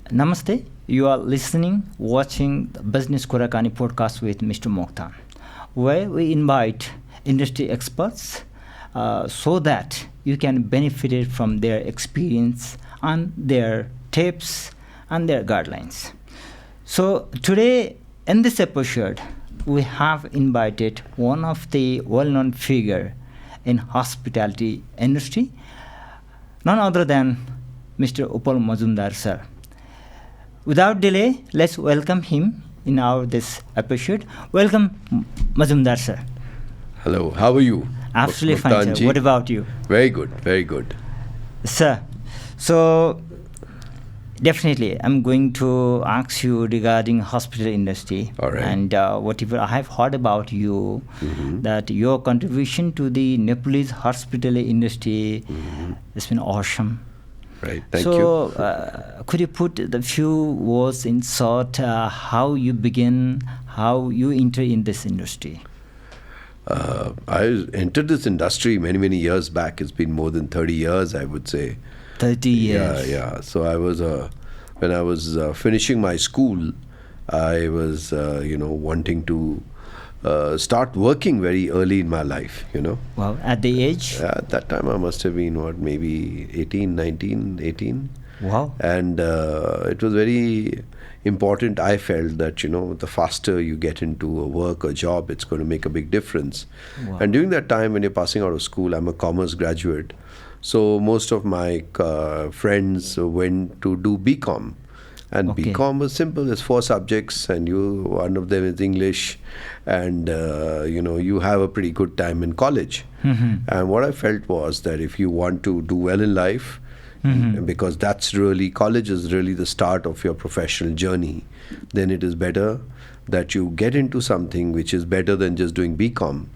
Namaste. You are watching the Business Kurakani podcast with Mr. Moktan, where we invite industry experts so that you can benefit from their experience and their tips and their guidelines. So today in this episode, we have invited one of the well-known figure in hospitality industry, none other than Mr. Upaul Majumdar, sir. Without delay, let's welcome him in this episode. Welcome, Majumdar, sir. Hello, how are you? Absolutely fine, sir. What about you? Very good, very good. Sir, so definitely I'm going to ask you regarding hospital industry. All right. And whatever I have heard about you, that your contribution to the Nepalese hospitality industry has been awesome. Right, thank you. So, could you put the few words in short, how you begin, how you enter in this industry? I entered this industry many years back. It's been more than 30 years, I would say. 30 years. Yeah. So I was, when I was finishing my school, I was, wanting to start working very early in my life, Wow, at the age? At that time I must have been, maybe 18, 19, 18. Wow. And it was very important, I felt, that, the faster you get into a work or job, it's going to make a big difference. Wow. And during that time when you're passing out of school, I'm a commerce graduate. So most of my friends went to do BCom. And BCom was simple. There's 4 subjects, and one of them is English, and you have a pretty good time in college. And what I felt was that if you want to do well in life, because college is really the start of your professional journey, then it is better that you get into something which is better than just doing BCom.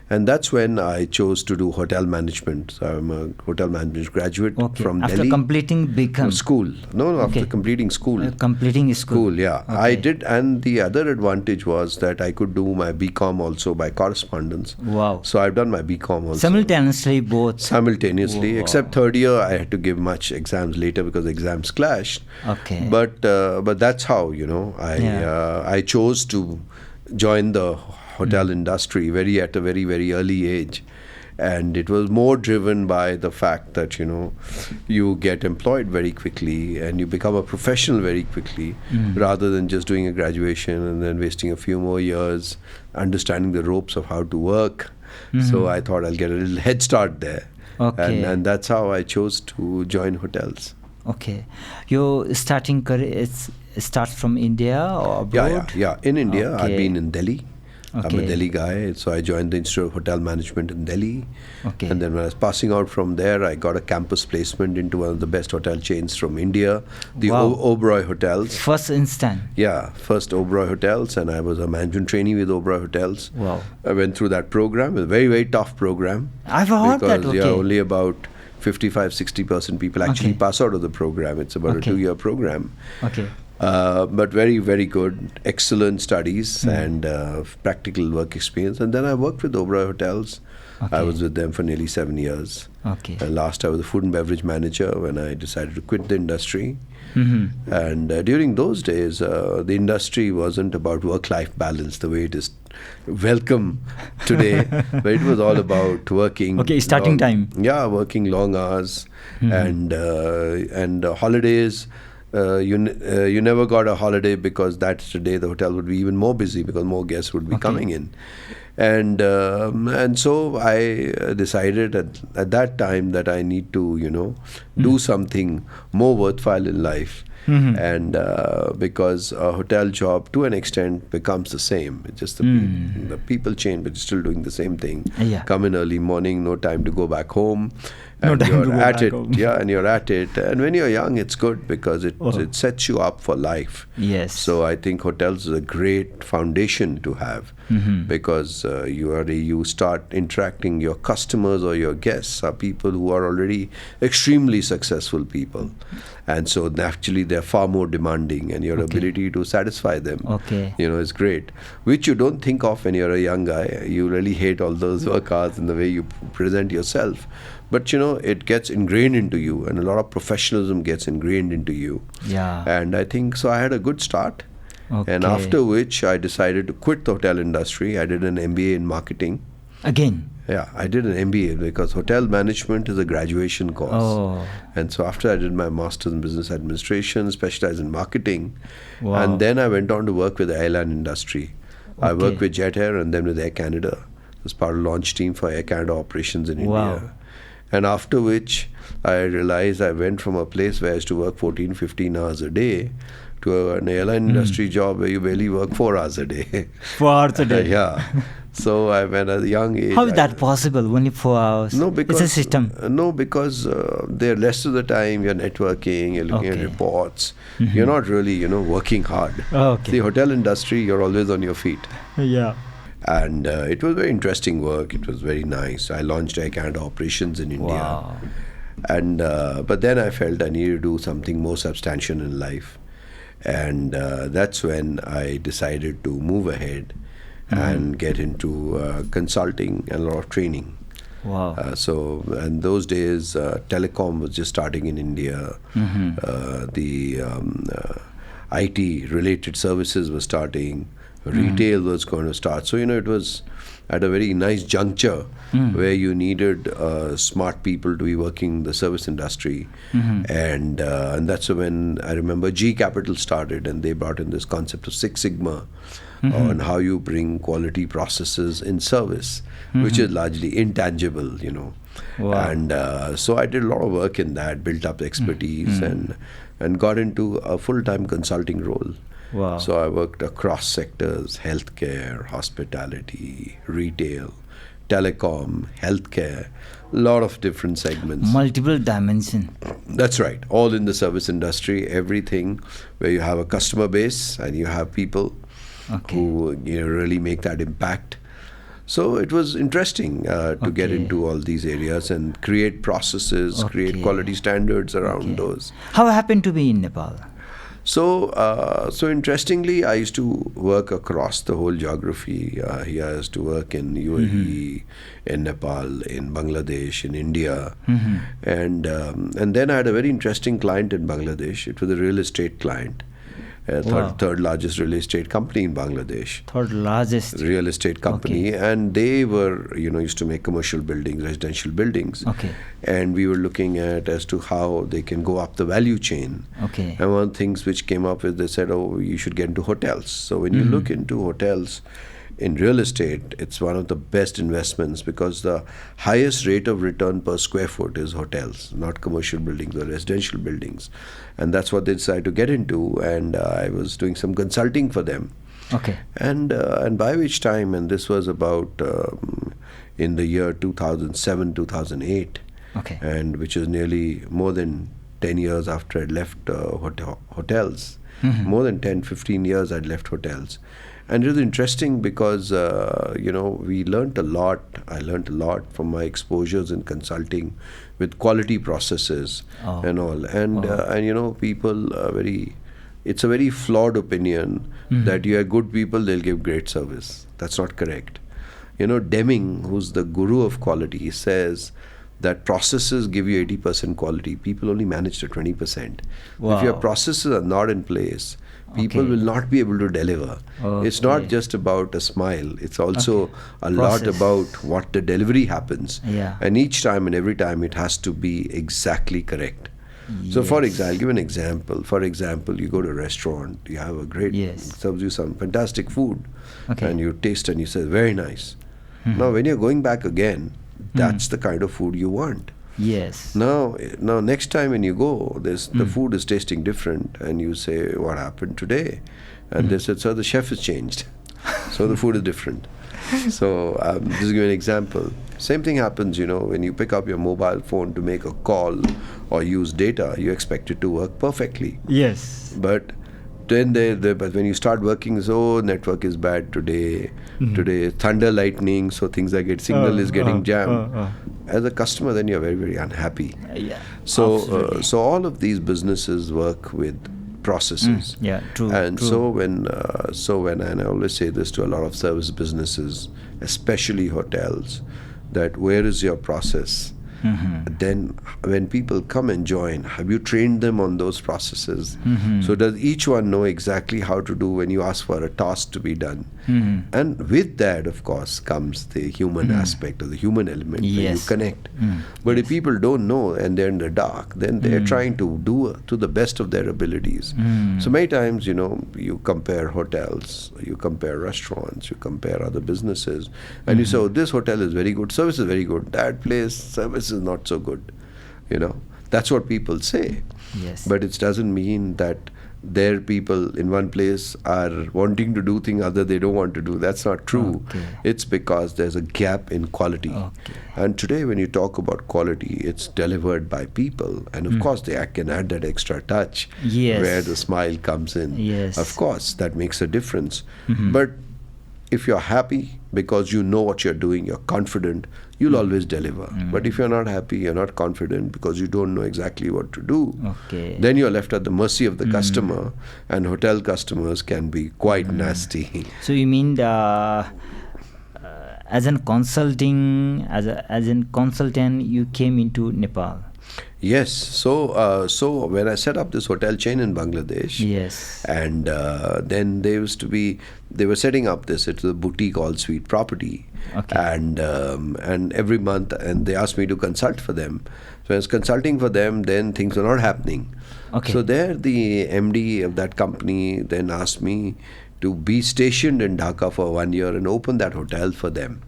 And that's when I chose to do hotel management. So I'm a hotel management graduate from after Delhi. After completing BCom? School. No, after completing school. Completing school. Yeah. Okay. I did, and the other advantage was that I could do my BCom also by correspondence. Wow. So I've done my BCom also. Simultaneously, both? Simultaneously, Wow. except third year I had to give much exams later because exams clashed. Okay. But that's how, I chose to join the hotel industry at a very early age. And it was more driven by the fact that, you get employed very quickly and you become a professional very quickly, rather than just doing a graduation and then wasting a few more years understanding the ropes of how to work. So I thought I'll get a little head start there. Okay. And that's how I chose to join hotels. Okay. Your starting career starts from India or abroad? Yeah. In India, Okay. I've been in Delhi. Okay. I'm a Delhi guy, so I joined the Institute of Hotel Management in Delhi. Okay. And then when I was passing out from there, I got a campus placement into one of the best hotel chains from India, the Wow. Oberoi Hotels. First instant? Yeah, first Oberoi Hotels, and I was a management trainee with Oberoi Hotels. Wow. I went through that program, a very tough program. I've heard that, Because only about 55-60% people actually pass out of the program. It's about a 2-year program. Okay. But very good, excellent studies and practical work experience. And then I worked with Oberoi Hotels. Okay. I was with them for nearly 7 years. Okay. And last I was a food and beverage manager when I decided to quit the industry. And during those days, the industry wasn't about work-life balance the way it is welcome today, but it was all about working. Okay, starting time. Yeah, working long hours and holidays. You never got a holiday because that's the day the hotel would be even more busy because more guests would be coming in. And so I decided at that time that I need to, do something more worthwhile in life. And because a hotel job, to an extent, becomes the same. It's just the people change, but you're still doing the same thing. Yeah. Come in early morning, no time to go back home. No And time you're to go at back it. home. Yeah, and you're at it. And when you're young, it's good because it sets you up for life. Yes. So I think hotels is a great foundation to have because you start interacting. Your customers or your guests are people who are already extremely successful people. And so naturally they're far more demanding, and your ability to satisfy them is great, which you don't think of when you're a young guy. You really hate all those work hours and the way you present yourself. But it gets ingrained into you, and a lot of professionalism gets ingrained into you. Yeah. And I think so I had a good start. Okay. And after which I decided to quit the hotel industry. I did an MBA in marketing. Again? Yeah, I did an MBA because hotel management is a graduation course. Oh. And so after I did my master's in business administration, specialized in marketing, Wow. and then I went on to work with the airline industry. I Okay. worked with Jet Air and then with Air Canada as part of the launch team for Air Canada operations in Wow. India. And after which I realized I went from a place where I used to work 14, 15 hours a day to an airline industry job where you barely work 4 hours a day. 4 hours a day? Yeah. So I went at a young age. How is that possible? Only 4 hours? No, because it's a system. No, because the rest of the time you're networking, you're looking at Okay. reports. You're not really, working hard. Okay. The hotel industry, you're always on your feet. Yeah. And it was very interesting work. It was very nice. I launched Air Canada operations in India. Wow. And but then I felt I needed to do something more substantial in life. And that's when I decided to move ahead and get into consulting and a lot of training. Wow. So in those days, telecom was just starting in India. The IT related services were starting. Retail was going to start. So it was at a very nice juncture where you needed smart people to be working in the service industry. And that's when I remember G Capital started, and they brought in this concept of Six Sigma on how you bring quality processes in service, which is largely intangible, Wow. And so I did a lot of work in that, built up expertise and got into a full-time consulting role. Wow. So I worked across sectors: healthcare, hospitality, retail, telecom, healthcare, a lot of different segments. Multiple dimension. That's right. All in the service industry, everything where you have a customer base and you have people who really make that impact. So it was interesting to get into all these areas and create processes, create quality standards around those. How happened to be in Nepal? So, so interestingly, I used to work across the whole geography. Here I used to work in UAE, in Nepal, in Bangladesh, in India, and then I had a very interesting client in Bangladesh. It was a real estate client, third largest real estate company in Bangladesh. Third largest Real estate company, and they were, used to make commercial buildings, residential buildings. Okay. And we were looking at as to how they can go up the value chain. Okay. And one of the things which came up is they said, oh, you should get into hotels. So when you look into hotels in real estate, it's one of the best investments because the highest rate of return per square foot is hotels, not commercial buildings or residential buildings. And that's what they decided to get into. And I was doing some consulting for them. Okay. And by which time, and this was about in the year 2007, 2008, and which is nearly more than 10 years after I'd left hotels. More than 10, 15 years I'd left hotels. And it was interesting because, we learned a lot. I learned a lot from my exposures in consulting with quality processes and all. And people are it's a very flawed opinion that you are good people, they'll give great service. That's not correct. Deming, who's the guru of quality, he says that processes give you 80% quality. People only manage the 20%. Wow. If your processes are not in place, people will not be able to deliver. It's not just about a smile. It's also a lot about what the delivery happens. Yeah. And each time and every time it has to be exactly correct. So for example, I'll give an example. For example, you go to a restaurant, you have a great, serves you some fantastic food, and you taste and you say, very nice. Now when you're going back again, that's the kind of food you want. Yes. Now next time when you go, the food is tasting different, and you say, what happened today? And they said, sir, the chef has changed. So the food is different. So just to give you an example. Same thing happens, when you pick up your mobile phone to make a call or use data, you expect it to work perfectly. Yes. But then but when you start working, network is bad today. Today, thunder, lightning, so things like signal is getting jammed. As a customer, then you're very, very unhappy. Yeah. So all of these businesses work with processes. Yeah, true. And true. so when and I always say this to a lot of service businesses, especially hotels, that where is your process? Then when people come and join, have you trained them on those processes? So does each one know exactly how to do when you ask for a task to be done? And with that, of course, comes the human aspect or the human element where you connect. But if people don't know and they're in the dark, then they're trying to do to the best of their abilities. So many times, you compare hotels, you compare restaurants, you compare other businesses, and you say, oh, this hotel is very good, service is very good, that place, service is not so good. That's what people say. Yes. But it doesn't mean that their people in one place are wanting to do things other they don't want to do. That's not true. It's because there's a gap in quality. And today when you talk about quality, it's delivered by people, and of course they can add that extra touch where the smile comes in. Of course that makes a difference. But if you're happy because you know what you're doing, you're confident, you'll always deliver. But if you're not happy, you're not confident because you don't know exactly what to do, then you're left at the mercy of the customer, and hotel customers can be quite nasty. So you mean as a consultant, you came into Nepal? Yes. So when I set up this hotel chain in Bangladesh, and then they were setting up this. It's a boutique all-suite property, and every month, and they asked me to consult for them. So I was consulting for them. Then things were not happening. So there, the MD of that company then asked me to be stationed in Dhaka for 1 year and open that hotel for them.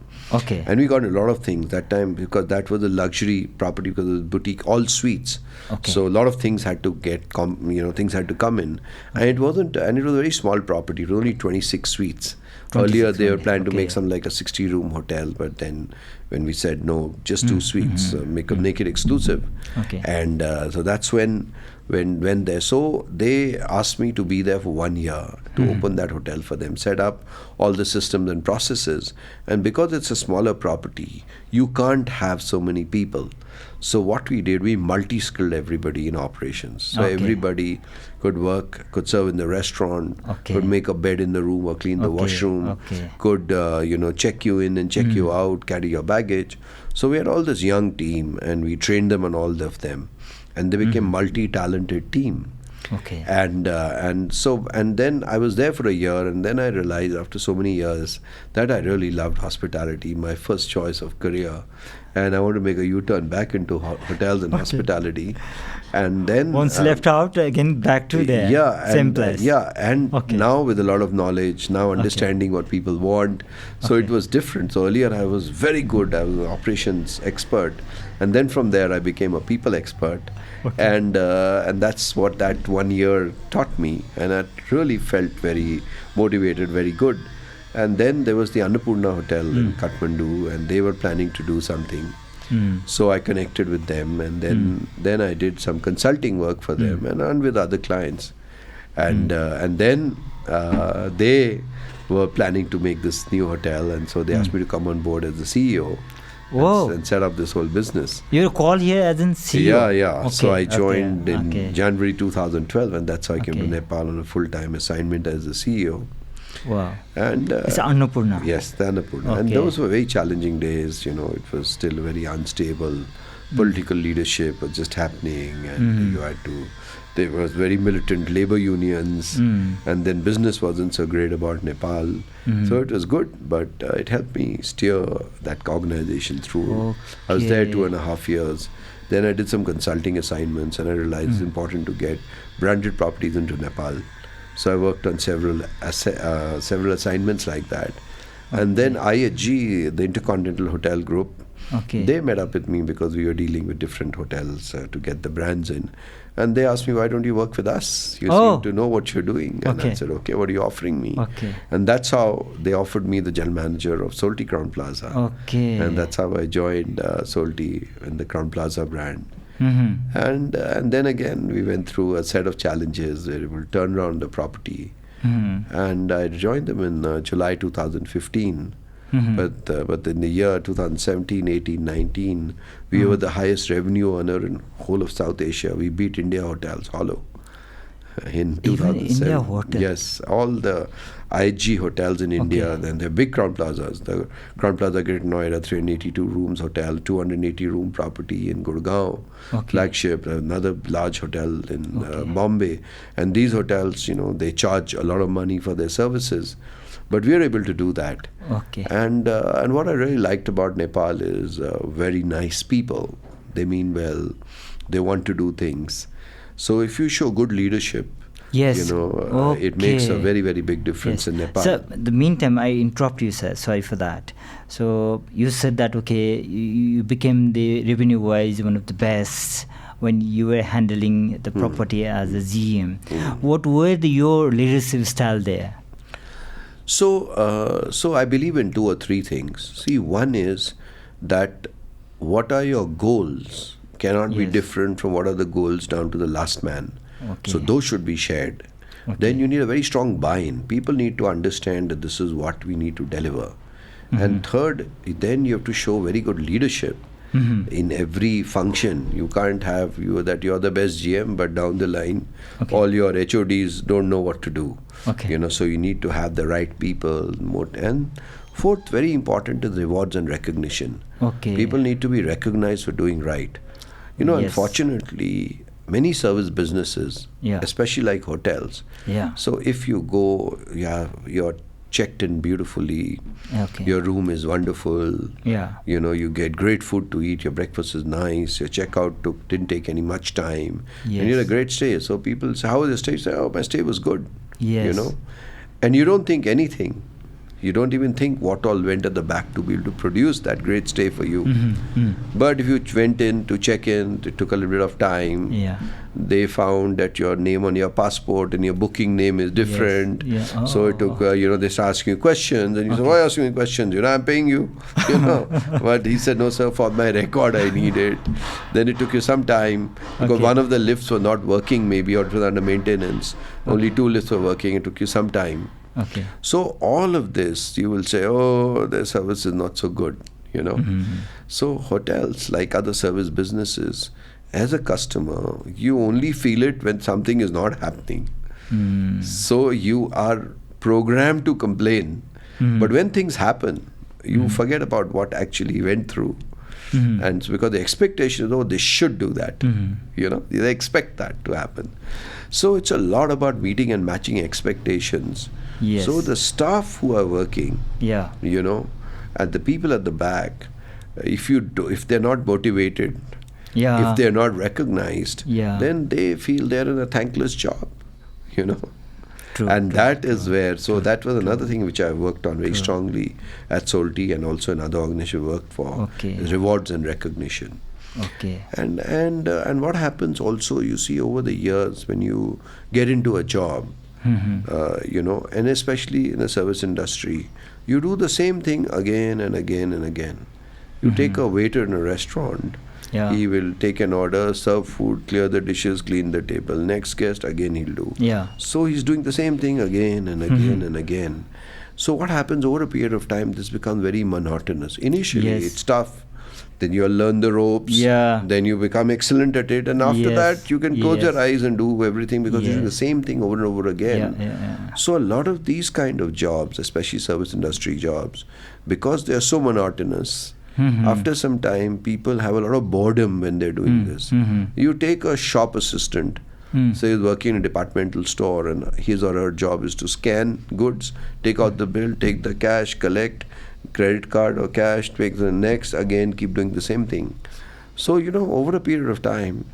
And we got a lot of things that time because that was a luxury property because it was boutique, all suites. So a lot of things had to things had to come in, and it was a very small property. It was only 26 suites. Earlier they were planning to make some like a 60-room hotel, but then when we said no, just 2 suites, make it exclusive. And so that's when they asked me to be there for 1 year to open that hotel for them, set up all the systems and processes. And because it's a smaller property, you can't have so many people. So what we did, we multi-skilled everybody in operations. So everybody could work, could serve in the restaurant, could make a bed in the room or clean the washroom, could check you in and check you out, carry your baggage. So we had all this young team, and we trained them on all of them, and they became multi-talented team. And then I was there for a year, and then I realized after so many years that I really loved hospitality, my first choice of career, and I want to make a U-turn back into hotels and hospitality. And then once left out, again back to the same place. Now with a lot of knowledge, now understanding what people want. So it was different. So earlier I was very good. I was an operations expert, and then from there I became a people expert. And that's what that 1 year taught me, and I really felt very motivated, very good. And then there was the Annapurna Hotel in Kathmandu, and they were planning to do something. So I connected with them, and then I did some consulting work for them and with other clients. And then they were planning to make this new hotel, and so they asked me to come on board as the CEO. And set up this whole business. You're called here as in CEO? So I joined in January 2012, and that's how I came to Nepal on a full-time assignment as the CEO. And it's Annapurna. Yes, the Annapurna. And those were very challenging days. It was still very unstable. Political leadership was just happening, and there was very militant labor unions, and then business wasn't so great about Nepal. So it was good, but it helped me steer that organization through. I was there 2.5 years. Then I did some consulting assignments, and I realized it's important to get branded properties into Nepal. So I worked on several assignments like that. And then IHG, the Intercontinental Hotel Group, they met up with me because we were dealing with different hotels to get the brands in. And they asked me, why don't you work with us? You seem to know what you're doing. And I said, okay, what are you offering me? And that's how they offered me the general manager of Soaltee Crowne Plaza. And that's how I joined Soaltee and the Crowne Plaza brand. And then again, we went through a set of challenges where we will turn around the property. And I joined them in July 2015. But in the year 2017, 18, 19, we were the highest revenue earner in whole of South Asia. We beat India Hotels hollow. in Even 2007. India hotel. Yes, all the IG hotels in India, then the big Crowne Plazas. The Crowne Plaza Great Noida, 382 rooms hotel, 280 room property in Gurgaon, flagship, another large hotel in Bombay. And these hotels, they charge a lot of money for their services. But we are able to do that. And what I really liked about Nepal is very nice people. They mean well. They want to do things. So if you show good leadership, it makes a very, very big difference in Nepal. So, the meantime, I interrupt you, sir. Sorry for that. So, you said that, you became the revenue-wise one of the best when you were handling the property as a GM. What were your leadership style there? So I believe in 2 or 3 things. See, one is that what are your goals cannot be different from what are the goals down to the last man. So those should be shared. Then you need a very strong buy-in. People need to understand that this is what we need to deliver. And third, then you have to show very good leadership in every function. You can't have you're the best GM, but down the line, all your HODs don't know what to do. So you need to have the right people. And fourth, very important is rewards and recognition. People need to be recognized for doing right. Unfortunately, many service businesses, especially like hotels. So if you go, you're checked in beautifully. Your room is wonderful. You get great food to eat. Your breakfast is nice. Your checkout didn't take any much time. And you had a great stay. So people say, "How was your stay?" You say, "Oh, my stay was good." And you don't think anything. You don't even think what all went at the back to be able to produce that great stay for you. But if you went in to check in, it took a little bit of time. They found that your name on your passport and your booking name is different. So it took, they start asking you questions. And you say, "Why are you asking me questions? I'm paying you." But he said, "No, sir, for my record, I need it." Then it took you some time because one of the lifts was not working maybe, or it was under maintenance. Only 2 lifts were working. It took you some time. So all of this, you will say, "Oh, their service is not so good," So hotels, like other service businesses, as a customer, you only feel it when something is not happening. So you are programmed to complain. But when things happen, you forget about what actually went through. And it's because the expectation is, they should do that. They expect that to happen. So it's a lot about meeting and matching expectations. So the staff who are working, and the people at the back, if they're not motivated, if they're not recognized, then they feel they're in a thankless job, And that is where, that was another thing which I worked on very strongly at Soaltee and also another organization worked for, is rewards and recognition. And what happens also, you see over the years when you get into a job, and especially in the service industry, you do the same thing again and again and again. You take a waiter in a restaurant, he will take an order, serve food, clear the dishes, clean the table. Next guest, again he'll do. So he's doing the same thing again and again and again. So what happens over a period of time, this becomes very monotonous. Initially, it's tough. Then you learn the ropes. Then you become excellent at it. And after that, you can close your eyes and do everything because you're doing the same thing over and over again. So a lot of these kind of jobs, especially service industry jobs, because they are so monotonous, after some time, people have a lot of boredom when they're doing this. You take a shop assistant, say he's working in a departmental store and his or her job is to scan goods, take out the bill, take the cash, collect, credit card or cash, take the next, again keep doing the same thing. So, over a period of time,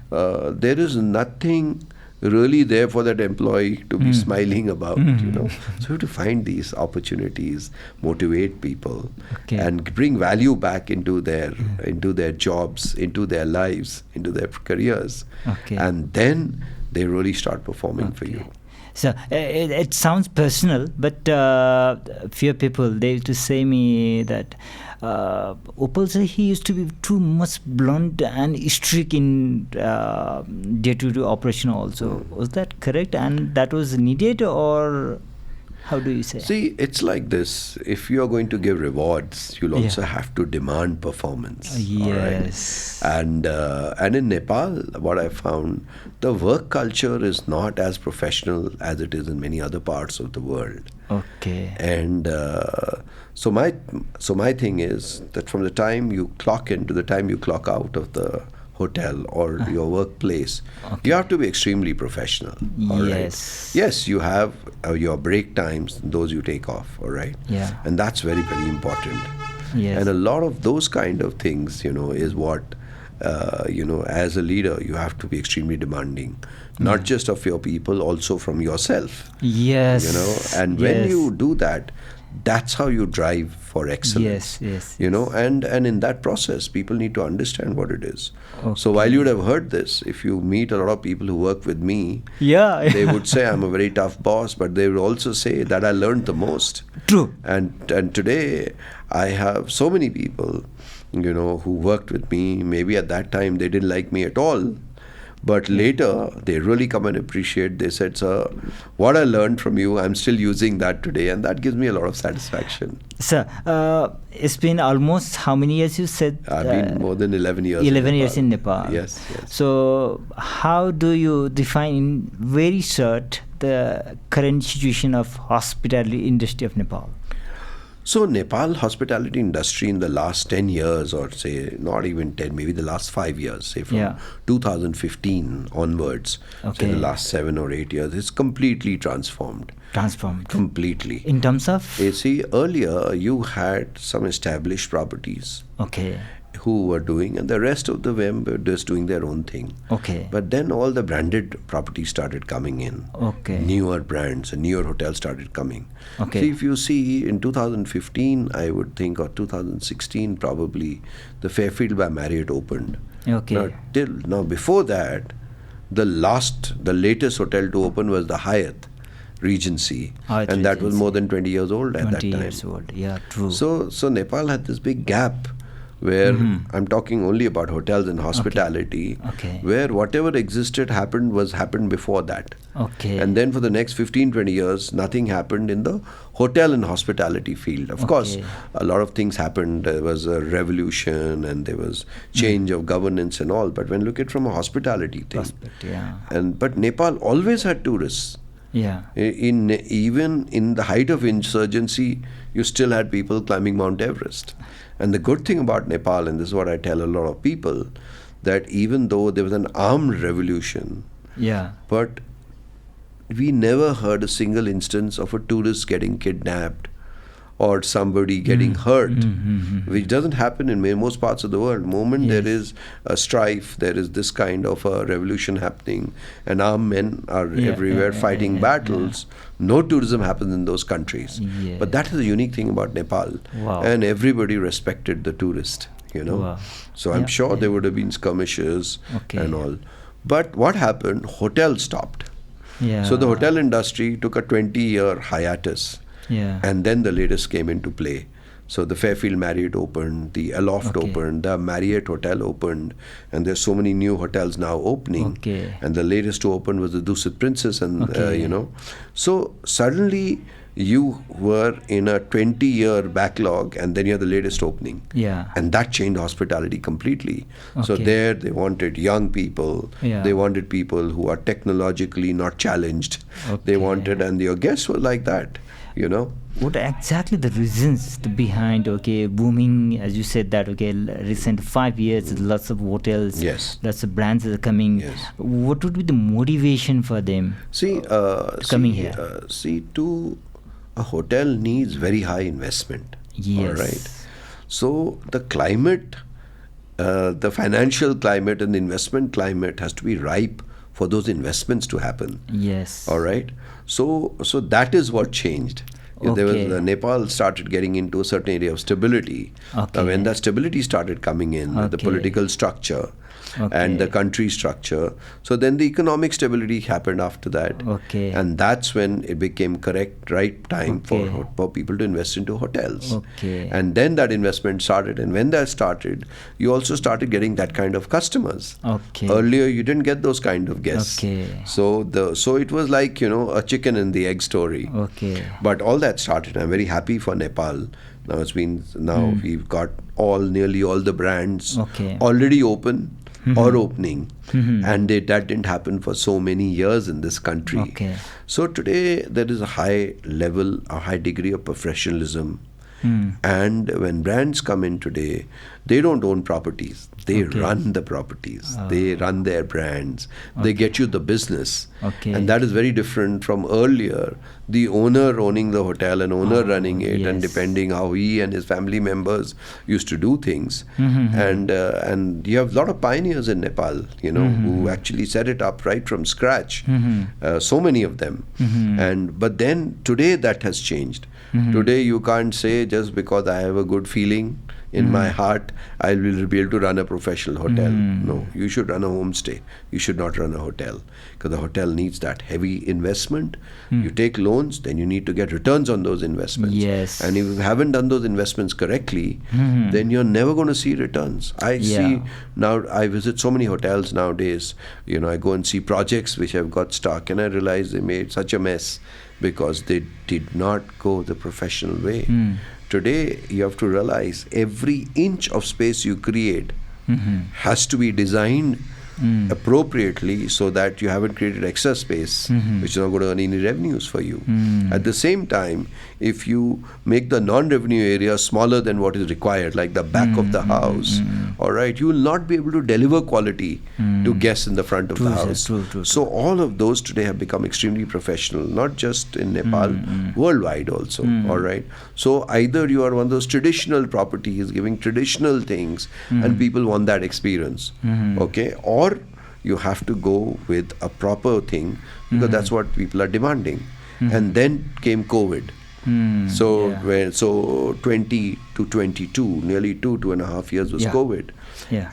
there is nothing really there for that employee to be smiling about, So you have to find these opportunities, motivate people, and bring value back into their jobs, into their lives, into their careers, and then they really start performing for you. So it sounds personal, but few people, they used to say me that Upaul sir, he used to be too much blunt and strict in day-to-day operation also. Was that correct? And that was needed, or? How do you say? See, it's like this. If you are going to give rewards, you'll also have to demand performance. Yes. All right? And in Nepal, what I found, the work culture is not as professional as it is in many other parts of the world. Okay. And so my thing is that from the time you clock in to the time you clock out of the hotel or your workplace, you have to be extremely professional. All Yes. right? Yes, you have your break times, those you take off. All right. Yeah. And that's very, very important. Yes. And a lot of those kind of things, is what as a leader, you have to be extremely demanding, not just of your people, also from yourself. Yes. And when you do that, that's how you drive for excellence. Yes. And in that process, people need to understand what it is. Okay. So while you would have heard this, if you meet a lot of people who work with me, they would say I'm a very tough boss, but they would also say that I learned the most. True. And today I have so many people, who worked with me. Maybe at that time they didn't like me at all, but later they really come and appreciate. They said, "Sir, what I learned from you, I'm still using that today," and that gives me a lot of satisfaction. Sir, it's been almost how many years you said? I've been more than 11 years. 11 years in Nepal. Yes. So how do you define in very short the current situation of hospitality industry of Nepal? So Nepal hospitality industry in the last 10 years, or say not even 10, maybe the last 5 years, say from 2015 onwards, say the last 7 or 8 years, it's completely transformed. Completely. In terms of? You see, earlier you had some established properties. Okay. Who were doing, and the rest of them were just doing their own thing. Okay. But then all the branded properties started coming in. Okay. Newer brands and newer hotels started coming. Okay. So if you see in 2015, I would think, or 2016 probably, the Fairfield by Marriott opened. Okay. Now before that, the latest hotel to open was the Hyatt Regency, and that was more than 20 years old at that time. 20 years old, yeah, true. So Nepal had this big gap where I'm talking only about hotels and hospitality, where whatever happened before that. Okay. And then for the next 15-20 years, nothing happened in the hotel and hospitality field. Of course, a lot of things happened. There was a revolution and there was change of governance and all. But when you look at it from a hospitality thing, but Nepal always had tourists. Yeah. Even in the height of insurgency, you still had people climbing Mount Everest. And the good thing about Nepal, and this is what I tell a lot of people, that even though there was an armed revolution, but we never heard a single instance of a tourist getting kidnapped or somebody getting hurt, which doesn't happen in most parts of the world. The moment there is a strife, there is this kind of a revolution happening, and armed men are everywhere fighting battles, no tourism happens in those countries. But that is the unique thing about Nepal. And everybody respected the tourist, So I'm sure there would have been skirmishes and all. But what happened? Hotels stopped. So the hotel industry took a 20-year hiatus. And then the latest came into play. So the Fairfield Marriott opened, the Aloft opened, the Marriott Hotel opened, and there's so many new hotels now opening. And the latest to open was the Dusit Princess, and So suddenly you were in a 20-year backlog, and then you have the latest opening. And that changed hospitality completely. So there they wanted young people. They wanted people who are technologically not challenged. They wanted, and your guests were like that. What are exactly the reasons behind booming, as you said that recent 5 years, lots of hotels, lots of brands are coming. What would be the motivation for them coming here? A hotel needs very high investment. All right. So the climate, the financial climate and the investment climate has to be ripe for those investments to happen. All right. So that is what changed. There was Nepal started getting into a certain area of stability. When that stability started coming in, the political structure, and the country structure. So then the economic stability happened after that. Okay. And that's when it became right time for people to invest into hotels. Okay. And then that investment started. And when that started, you also started getting that kind of customers. Okay. Earlier, you didn't get those kind of guests. Okay. So it was like, a chicken and the egg story. Okay. But all that started. I'm very happy for Nepal. Now we've got nearly all the brands already open or opening, and that didn't happen for so many years in this country. Okay. So today there is a high degree of professionalism. And when brands come in today, they don't own properties. They run the properties. They run their brands. They get you the business. And that is very different from earlier. The owner owning the hotel and owner running it, and depending how he and his family members used to do things. And you have a lot of pioneers in Nepal, who actually set it up right from scratch. So many of them. But then today that has changed. Today you can't say just because I have a good feeling in my heart, I will be able to run a professional hotel. No, you should run a homestay. You should not run a hotel, because the hotel needs that heavy investment. You take loans, then you need to get returns on those investments. Yes. And if you haven't done those investments correctly, then you're never going to see returns. I see now, I visit so many hotels nowadays. I go and see projects which have got stuck, and I realize they made such a mess because they did not go the professional way. Today, you have to realize every inch of space you create has to be designed appropriately, so that you haven't created excess space which is not going to earn any revenues for you. At the same time, if you make the non-revenue area smaller than what is required, like the back of the house, all right, you will not be able to deliver quality to guests in the front of the house. True. So all of those today have become extremely professional, not just in Nepal, worldwide also. All right. So either you are one of those traditional properties giving traditional things, and people want that experience, okay, or you have to go with a proper thing, because that's what people are demanding. And then came COVID. So 20 to 22, nearly 2.5 years was COVID.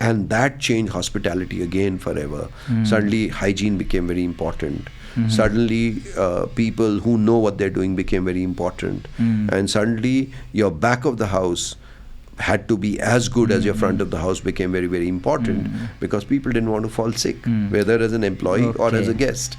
And that changed hospitality again forever. Suddenly hygiene became very important. Suddenly people who know what they're doing became very important. And suddenly your back of the house had to be as good as your front of the house became very, very important, because people didn't want to fall sick, whether as an employee or as a guest.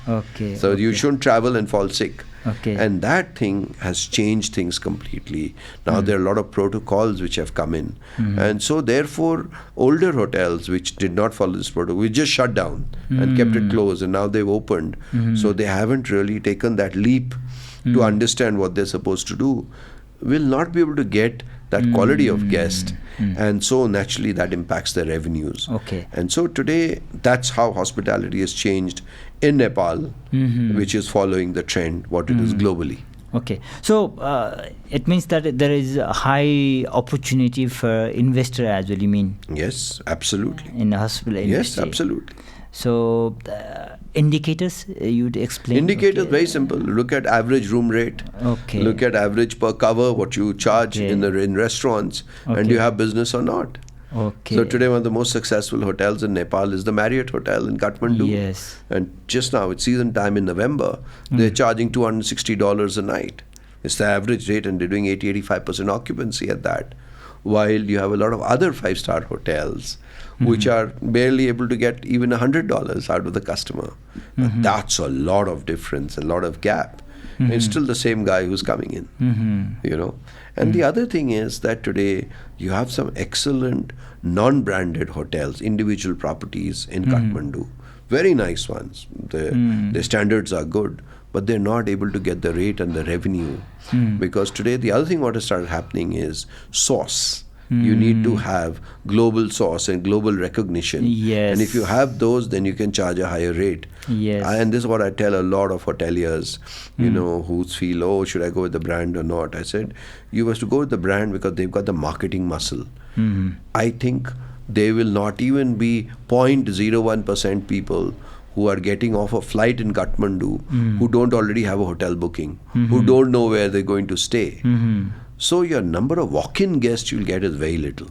So you shouldn't travel and fall sick. And that thing has changed things completely. Now there are a lot of protocols which have come in. And so therefore, older hotels which did not follow this protocol, we just shut down and kept it closed, and now they've opened. So they haven't really taken that leap to understand what they're supposed to do. Will not be able to get that quality of guest, and so naturally that impacts their revenues. And so today, that's how hospitality has changed in Nepal, which is following the trend, what it is globally. So it means that there is a high opportunity for investor as well, you mean? Yes, absolutely. In the hospital industry. Yes, absolutely. So indicators, you'd explain? Indicators, very simple. Look at average room rate. Look at average per cover, what you charge in restaurants, and you have business or not. So today one of the most successful hotels in Nepal is the Marriott Hotel in Kathmandu. And just now, it's season time in November, they're charging $260 a night. It's the average rate, and they're doing 80-85% occupancy at that. While you have a lot of other 5-star hotels which are barely able to get even $100 out of the customer. That's a lot of difference, a lot of gap. It's still the same guy who's coming in, And the other thing is that today you have some excellent non-branded hotels, individual properties in Kathmandu. Very nice ones. Their standards are good, but they're not able to get the rate and the revenue. Because today the other thing what has started happening is sauce. You need to have global sauce and global recognition. And if you have those, then you can charge a higher rate. And this is what I tell a lot of hoteliers, who feel, oh, should I go with the brand or not? I said, you must go with the brand because they've got the marketing muscle. I think there will not even be 0.01% people who are getting off a flight in Kathmandu who don't already have a hotel booking, who don't know where they're going to stay. So your number of walk-in guests you'll get is very little.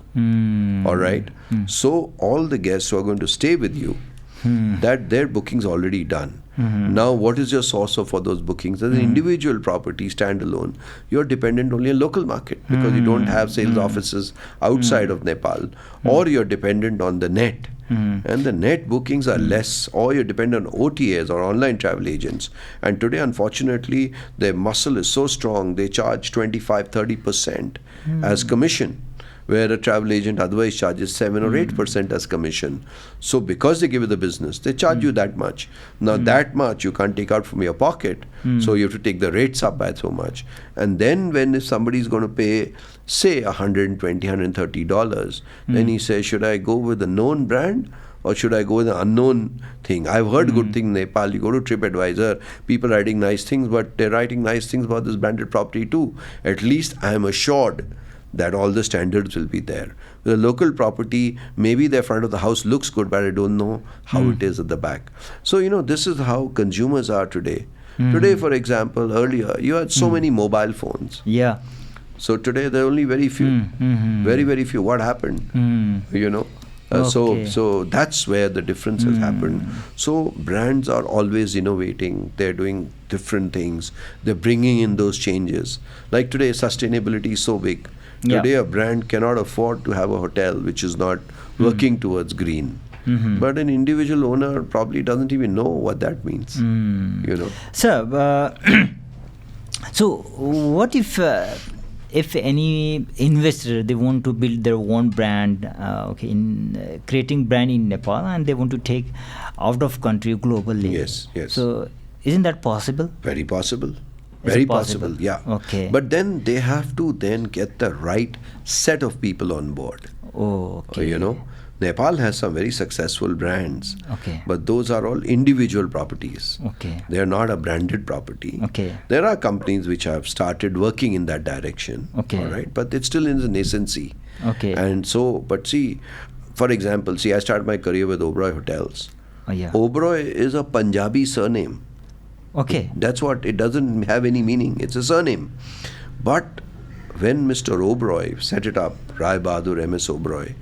All right. So all the guests who are going to stay with you, that their booking's already done. Now, what is your source for those bookings? As an individual property, standalone, you're dependent only on local market because you don't have sales offices outside of Nepal, or you're dependent on the net. And the net bookings are less, or you depend on OTAs or online travel agents. And today, unfortunately, their muscle is so strong, they charge 25-30% as commission, where a travel agent otherwise charges 7 or 8% as commission. So because they give you the business, they charge you that much. Now that much you can't take out from your pocket, so you have to take the rates up by so much. And then when if somebody is going to pay, say, $120, $130, then he says, should I go with a known brand or should I go with an unknown thing? I've heard good things in Nepal. You go to TripAdvisor, people writing nice things, but they're writing nice things about this branded property too. At least I am assured that all the standards will be there. With a local property, maybe the front of the house looks good, but I don't know how it is at the back. So, this is how consumers are today. Today, for example, earlier, you had so many mobile phones. Yeah. So today, there are only very few. Very, very few. What happened? So that's where the difference has happened. So brands are always innovating. They're doing different things. They're bringing in those changes. Like today, sustainability is so big. Today, a brand cannot afford to have a hotel which is not working towards green. But an individual owner probably doesn't even know what that means. Sir, so what if any investor, they want to build their own brand, in creating brand in Nepal, and they want to take out of country globally? Yes. So isn't that possible? Very possible. Very possible, yeah. Okay. But then they have to then get the right set of people on board. Oh, okay. Nepal has some very successful brands. Okay. But those are all individual properties. Okay. They are not a branded property. Okay. There are companies which have started working in that direction. Okay. All right. But it's still in the nascency. Okay. And so, but see, for example, I started my career with Oberoi Hotels. Oh, yeah. Oberoi is a Punjabi surname. Okay. That's what, it doesn't have any meaning. It's a surname. But when Mr. Oberoi set it up, Rai Bahadur MS Oberoi,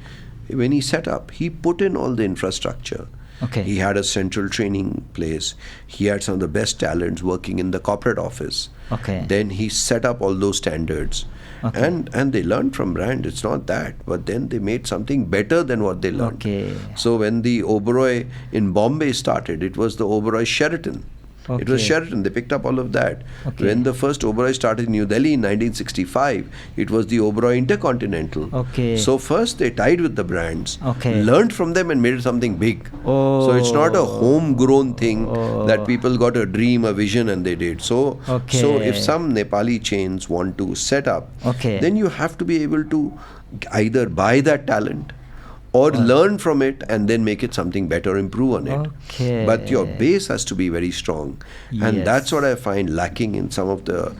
when he set up, he put in all the infrastructure. Okay. He had a central training place. He had some of the best talents working in the corporate office. Okay. Then he set up all those standards. Okay. And they learned from brand. It's not that. But then they made something better than what they learned. Okay. So when the Oberoi in Bombay started, it was the Oberoi Sheraton. It was Sheraton. They picked up all of that. Okay. When the first Oberoi started in New Delhi in 1965, it was the Oberoi Intercontinental. Okay. So first they tied with the brands, Okay. learned from them and made it something big. Oh. So it's not a homegrown thing that people got a dream, a vision and they did. So if some Nepali chains want to set up, then you have to be able to either buy that talent or learn from it and then make it something better, improve on it. Okay. But your base has to be very strong. And that's what I find lacking in some of the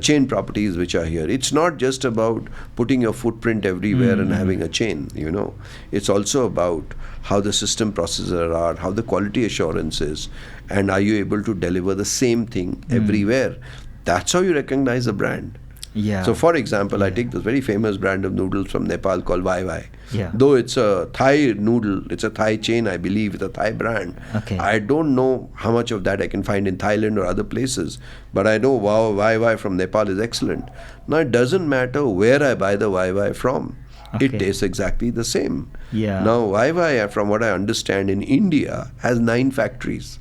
chain properties which are here. It's not just about putting your footprint everywhere and having a chain, It's also about how the system processes are, how the quality assurance is, and are you able to deliver the same thing everywhere. That's how you recognize a brand. Yeah. So for example, I take this very famous brand of noodles from Nepal called Vai. Yeah. Though it's a Thai noodle, it's a Thai chain, I believe, it's a Thai brand. Okay. I don't know how much of that I can find in Thailand or other places, but I know Vai from Nepal is excellent. Now it doesn't matter where I buy the Vai from. It tastes exactly the same. Yeah. Now Vai, from what I understand, in India has 9 factories.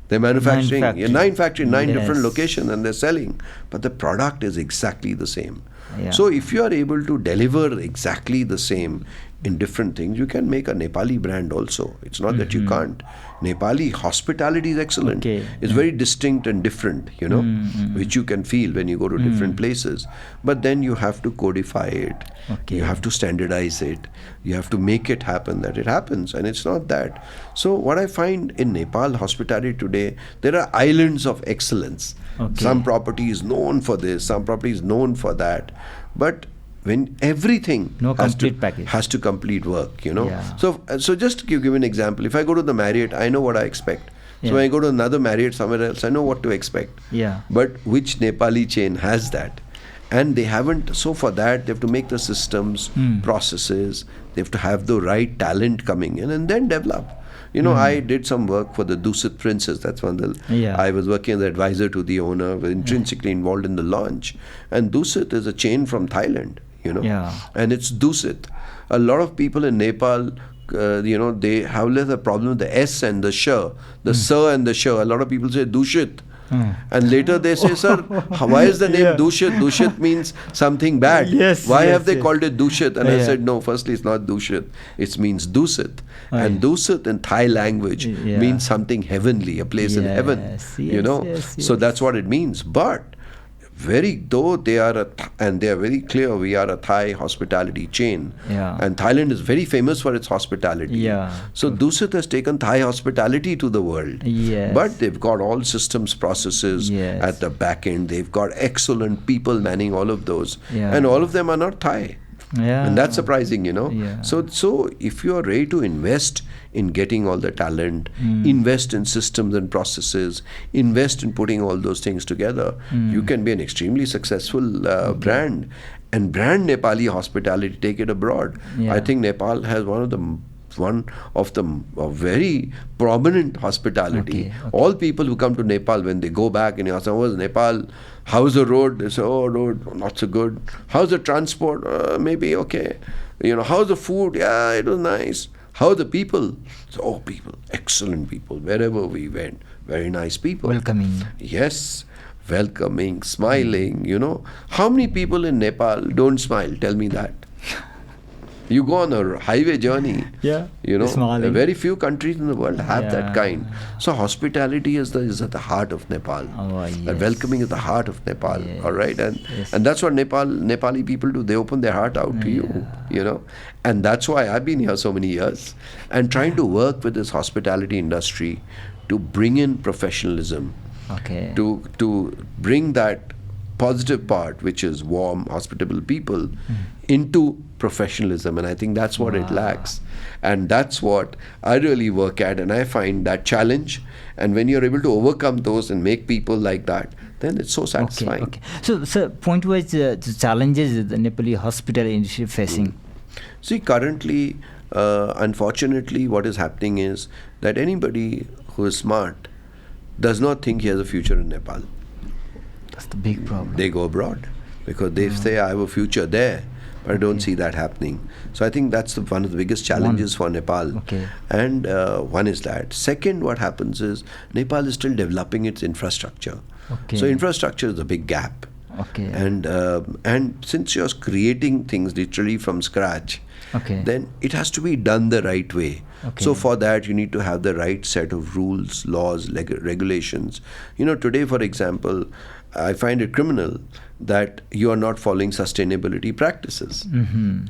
They're manufacturing 9 factories, 9 different locations, and they're selling. But the product is exactly the same. Yeah. So if you are able to deliver exactly the same in different things, you can make a Nepali brand also. It's not that you can't. Nepali hospitality is excellent. It's very distinct and different, which you can feel when you go to different places. But then you have to codify it. You have to standardize it. You have to make it happen that it happens. And it's not that. So what I find in Nepal hospitality today, there are islands of excellence. Some property is known for this, some property is known for that. But when everything has to complete work, So just to give an example, if I go to the Marriott, I know what I expect. So when I go to another Marriott somewhere else, I know what to expect. Yeah. But which Nepali chain has that? And they haven't, so for that, they have to make the systems, processes, they have to have the right talent coming in and then develop. You know, I did some work for the Dusit Princess. That's one. I was working as an advisor to the owner, was intrinsically involved in the launch. And Dusit is a chain from Thailand, you know. And it's Dusit. A lot of people in Nepal, you know, they have less a problem with the S and the sh, the sir and the sh. A lot of people say Dushit. And later they say, sir, why is the name Dushit? Dushit means something bad. Why have they called it Dushit? And I said, no, firstly, it's not Dushit. It means Dusit. And Dusit in Thai language means something heavenly, a place in heaven. You know, so that's what it means. But though they are and they are very clear, we are a Thai hospitality chain, and Thailand is very famous for its hospitality. So Dusit has taken Thai hospitality to the world. But they've got all systems, processes at the back end. They've got excellent people manning all of those, and all of them are not Thai. And that's surprising, you know. So if you are ready to invest in getting all the talent, invest in systems and processes, invest in putting all those things together, you can be an extremely successful brand. And brand Nepali hospitality, take it abroad. I think Nepal has one of the very prominent hospitality. All people who come to Nepal, when they go back and ask, "Oh, Nepal, how's the road?" They say, "Oh, road, not so good." "How's the transport?" Maybe okay. You know, how's the food? Yeah, it was nice. How are the people? So, oh, people, excellent people. Wherever we went, very nice people. Welcoming. Yes, welcoming, smiling, you know. How many people in Nepal don't smile? Tell me that. You go on a highway journey, you know, smiling. Very few countries in the world have that kind. So hospitality is at the heart of Nepal. Welcoming is the heart of Nepal, all right? And that's what Nepali people do. They open their heart out to you, you know. And that's why I've been here so many years and trying to work with this hospitality industry to bring in professionalism, to bring that positive part, which is warm, hospitable people, into professionalism. And I think that's what it lacks. And that's what I really work at. And I find that challenge. And when you're able to overcome those and make people like that, then it's so satisfying. So point-wise, the challenges the Nepali hospitality industry facing? See, currently, unfortunately, what is happening is that anybody who is smart does not think he has a future in Nepal. That's the big problem. They go abroad because they say, I have a future there, but I don't see that happening. So I think that's one of the biggest challenges for Nepal. And one is that. Second, what happens is Nepal is still developing its infrastructure. So infrastructure is a big gap. And since you're creating things literally from scratch, then it has to be done the right way. So for that, you need to have the right set of rules, laws, regulations. You know, today, for example, I find it criminal that you are not following sustainability practices.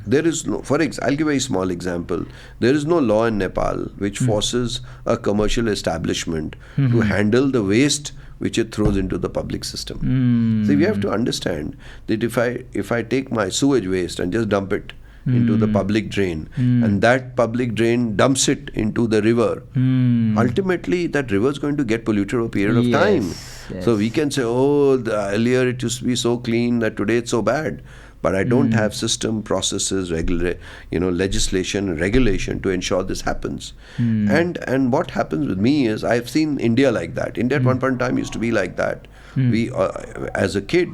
There is no, I'll give a very small example. There is no law in Nepal which forces a commercial establishment to handle the waste which it throws into the public system. So we have to understand that if I take my sewage waste and just dump it into the public drain, and that public drain dumps it into the river, ultimately that river is going to get polluted over a period of time. So we can say, oh, earlier it used to be so clean that today it's so bad. But I don't have system, processes, legislation and regulation to ensure this happens. And what happens with me is I've seen India like that. India at one point in time used to be like that. We, as a kid,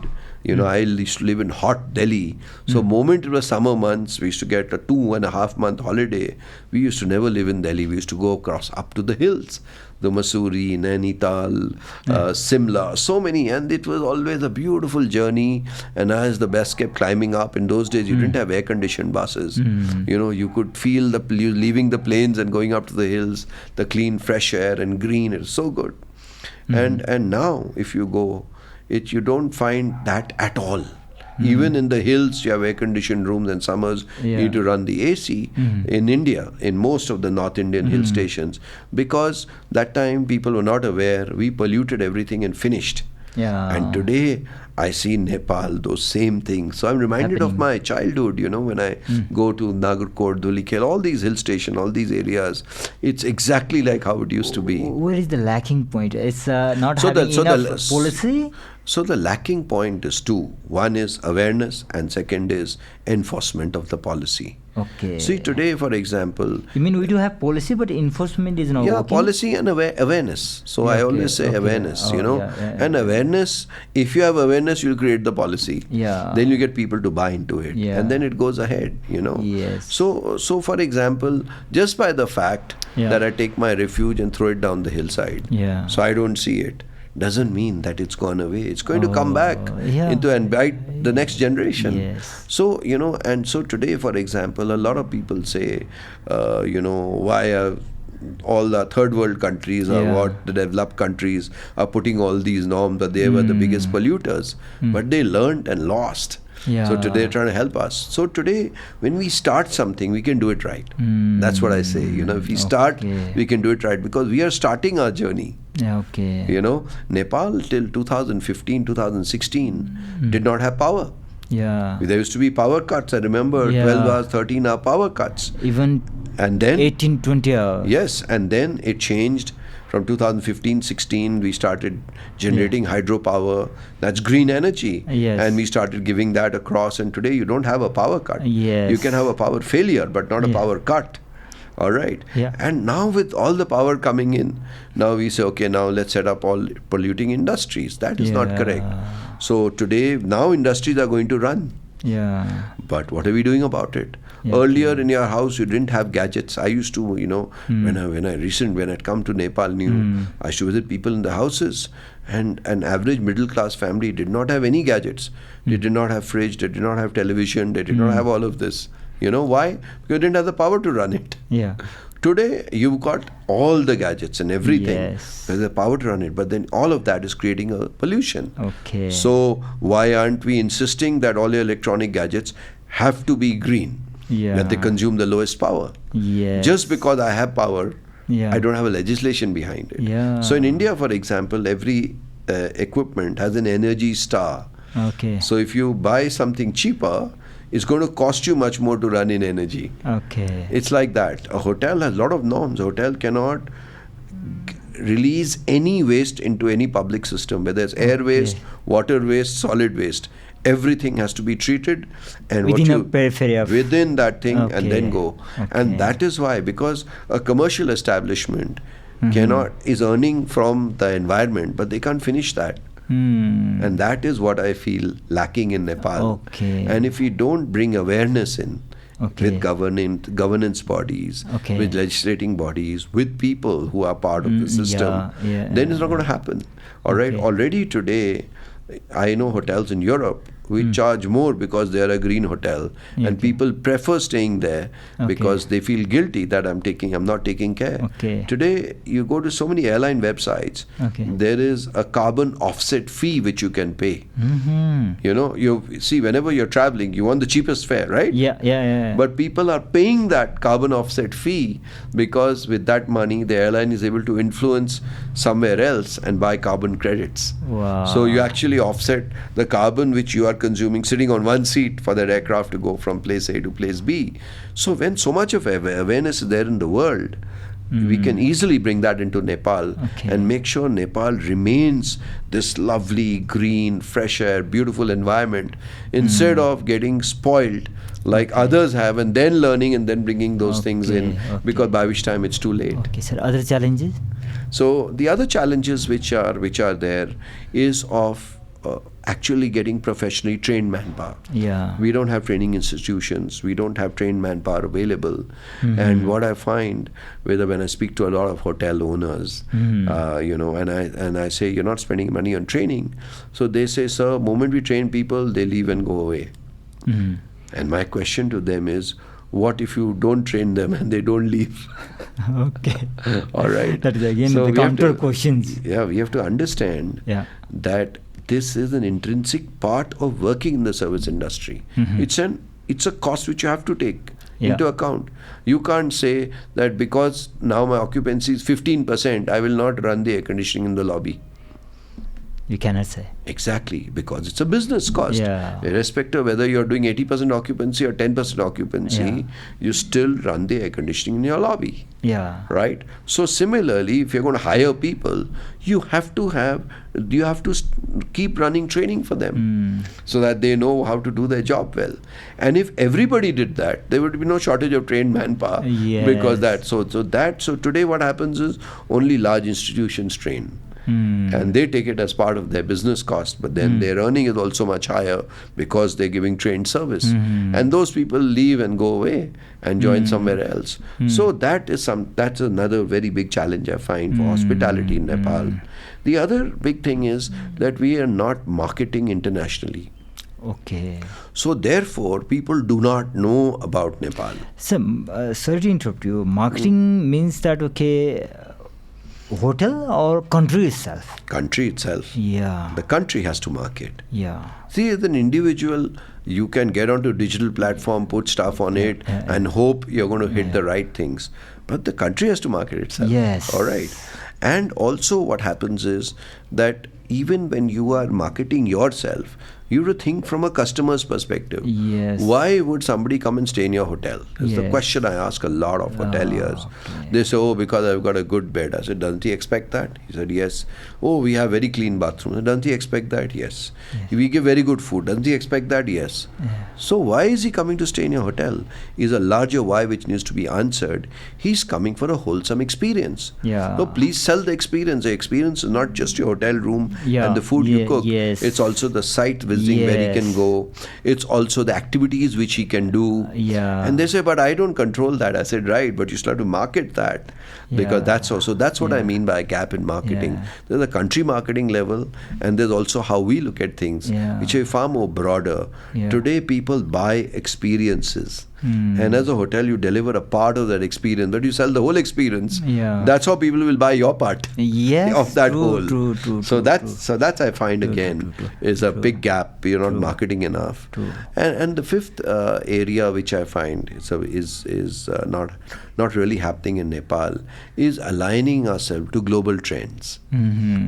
I used to live in hot Delhi. So moment it was summer months, we used to get a 2.5 month holiday. We used to never live in Delhi. We used to go across up to the hills. The Mussoorie, Nainital, Simla, so many. And it was always a beautiful journey. And as the bus kept climbing up, in those days you didn't have air-conditioned buses. You could feel you leaving the plains and going up to the hills, the clean, fresh air and green. It was so good. And now, if you go, you don't find that at all. Even in the hills, you have air-conditioned rooms, and summers you need to run the AC. In India, in most of the North Indian hill stations, because that time people were not aware, we polluted everything and finished. And today, I see in Nepal those same things. So I'm reminded of my childhood, when I go to Nagarkot, Dhulikhel, all these hill stations, all these areas. It's exactly like how it used to be. Where is the lacking point? It's not having enough policy? So the lacking point is two. One is awareness, and second is enforcement of the policy. Okay. See, today, for example... You mean we do have policy, but enforcement is not working? Policy and awareness. So I always say awareness, and awareness, if you have awareness, you'll create the policy. Yeah. Then you get people to buy into it. Yeah. And then it goes ahead, Yes. So for example, just by the fact that I take my refuge and throw it down the hillside, so I don't see it, doesn't mean that it's gone away. It's going to come back into and bite the next generation. Yes. So, and so today, for example, a lot of people say, why are all the third world countries or what the developed countries are putting all these norms, that they were the biggest polluters. But they learned and lost. So today they're trying to help us. So today, when we start something, we can do it right. That's what I say. If we start, we can do it right, because we are starting our journey. Nepal till 2015, 2016 did not have power. There used to be power cuts. I remember 12 hours, 13 hour power cuts. Even and then 18, 20 hours. Yes, and then it changed. From 2015-16, we started generating hydropower. That's green energy. And we started giving that across. And today you don't have a power cut. You can have a power failure, but not a power cut. All right. And now with all the power coming in, now we say, okay, now let's set up all polluting industries. That is not correct. So today, now industries are going to run. But what are we doing about it? Earlier in your house, you didn't have gadgets. I used to, when I'd come to Nepal, I used to visit people in the houses, and an average middle class family did not have any gadgets. They did not have fridge, they did not have television, they did not have all of this. Why? Because they didn't have the power to run it. Today, you've got all the gadgets and everything. There's the power to run it, but then all of that is creating a pollution. So why aren't we insisting that all your electronic gadgets have to be green? That they consume the lowest power. Just because I have power, I don't have a legislation behind it. So in India, for example, every equipment has an energy star. So if you buy something cheaper, it's going to cost you much more to run in energy. It's like that. A hotel has a lot of norms. A hotel cannot release any waste into any public system, whether it's air waste, water waste, solid waste. Everything has to be treated and within that thing and then go. And that is why, because a commercial establishment is earning from the environment, but they can't finish that. And that is what I feel lacking in Nepal. And if we don't bring awareness in with governance bodies, with legislating bodies, with people who are part of the system, then it's not going to happen. All right. Already today, I know hotels in Europe which charge more because they are a green hotel, and people prefer staying there because they feel guilty that I'm not taking care. Today, you go to so many airline websites, there is a carbon offset fee which you can pay. You see, whenever you're traveling, you want the cheapest fare, right? But people are paying that carbon offset fee because with that money, the airline is able to influence somewhere else and buy carbon credits. So you actually offset the carbon which you are consuming sitting on one seat for that aircraft to go from place A to place B. So when so much of awareness is there in the world, we can easily bring that into Nepal and make sure Nepal remains this lovely, green, fresh air, beautiful environment, instead of getting spoiled like others have and then learning and then bringing those things in, because by which time it's too late. Sir. Other challenges? So the other challenges which are there is of actually getting professionally trained manpower. We don't have training institutions. We don't have trained manpower available. And what I find, when I speak to a lot of hotel owners, and I say, you're not spending money on training. So they say, sir, moment we train people, they leave and go away. And my question to them is, what if you don't train them and they don't leave? All right. That is again the counter questions. We have to understand that this is an intrinsic part of working in the service industry. It's a cost which you have to take into account. You can't say that because now my occupancy is 15%, I will not run the air conditioning in the lobby. You cannot say. Exactly, because it's a business cost. Yeah. Irrespective of whether you're doing 80% occupancy or 10% occupancy, you still run the air conditioning in your lobby. Yeah. Right? So similarly, if you're going to hire people, you have to keep running training for them so that they know how to do their job well. And if everybody did that, there would be no shortage of trained manpower. Yes. Because so today what happens is only large institutions train. And they take it as part of their business cost, but then their earning is also much higher because they're giving trained service. And those people leave and go away and join somewhere else. So that's another very big challenge I find for hospitality in Nepal. The other big thing is that we are not marketing internationally. Okay. So therefore, people do not know about Nepal. So, sorry to interrupt you. Marketing means that, okay, hotel or country itself? Country itself. Yeah. The country has to market. Yeah. See, as an individual, you can get onto a digital platform, put stuff on it, and hope you're going to hit the right things. But the country has to market itself. Yes. All right. And also what happens is that even when you are marketing yourself, you have to think from a customer's perspective. Yes. Why would somebody come and stay in your hotel? That's the question I ask a lot of hoteliers. Okay. They say, oh, because I've got a good bed. I said, doesn't he expect that? He said, yes. Oh, we have very clean bathrooms. Doesn't he expect that? Yes. We give very good food. Doesn't he expect that? Yes. So why is he coming to stay in your hotel? Is a larger why which needs to be answered. He's coming for a wholesome experience. Yeah. So please sell the experience. The experience is not just your hotel room and the food you cook. Yes. It's also the site visiting where he can go. It's also the activities which he can do. Yeah. And they say, but I don't control that. I said, right, but you still have to market that. Because that's what I mean by a gap in marketing. There's a country marketing level, and there's also how we look at things, which are far more broader. Today people buy experiences. And as a hotel, you deliver a part of that experience, but you sell the whole experience. That's how people will buy your part of that whole. True, so that's I find is a big gap. You're not marketing enough. And the fifth area which I find is not really happening in Nepal is aligning ourselves to global trends.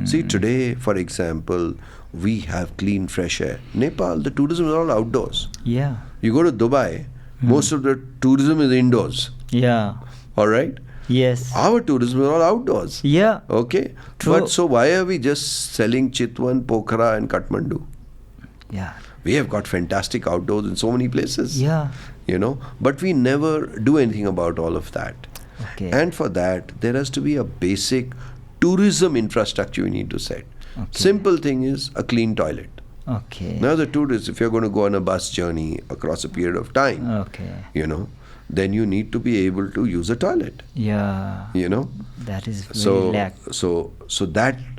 See, today, for example, we have clean, fresh air. Nepal, the tourism is all outdoors. Yeah. You go to Dubai, most of the tourism is indoors. Yeah. All right? Yes. Our tourism is all outdoors. Yeah. Okay? True. But so why are we just selling Chitwan, Pokhara and Kathmandu? Yeah. We have got fantastic outdoors in so many places. Yeah. But we never do anything about all of that. Okay. And for that, there has to be a basic tourism infrastructure we need to set. Okay. Simple thing is a clean toilet. Okay. Now the tourist, if you're going to go on a bus journey across a period of time, then you need to be able to use a toilet. Yeah. That is very lack. So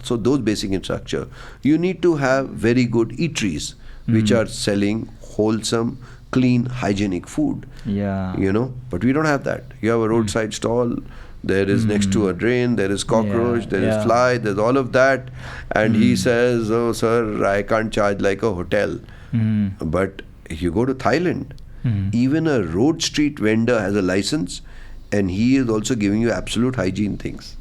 those basic infrastructure. You need to have very good eateries which are selling wholesome, clean, hygienic food. Yeah. But we don't have that. You have a roadside stall. There is next to a drain, there is cockroach, there is fly, there's all of that. And he says, oh, sir, I can't charge like a hotel. But if you go to Thailand, even a road street vendor has a license, and he is also giving you absolute hygiene things.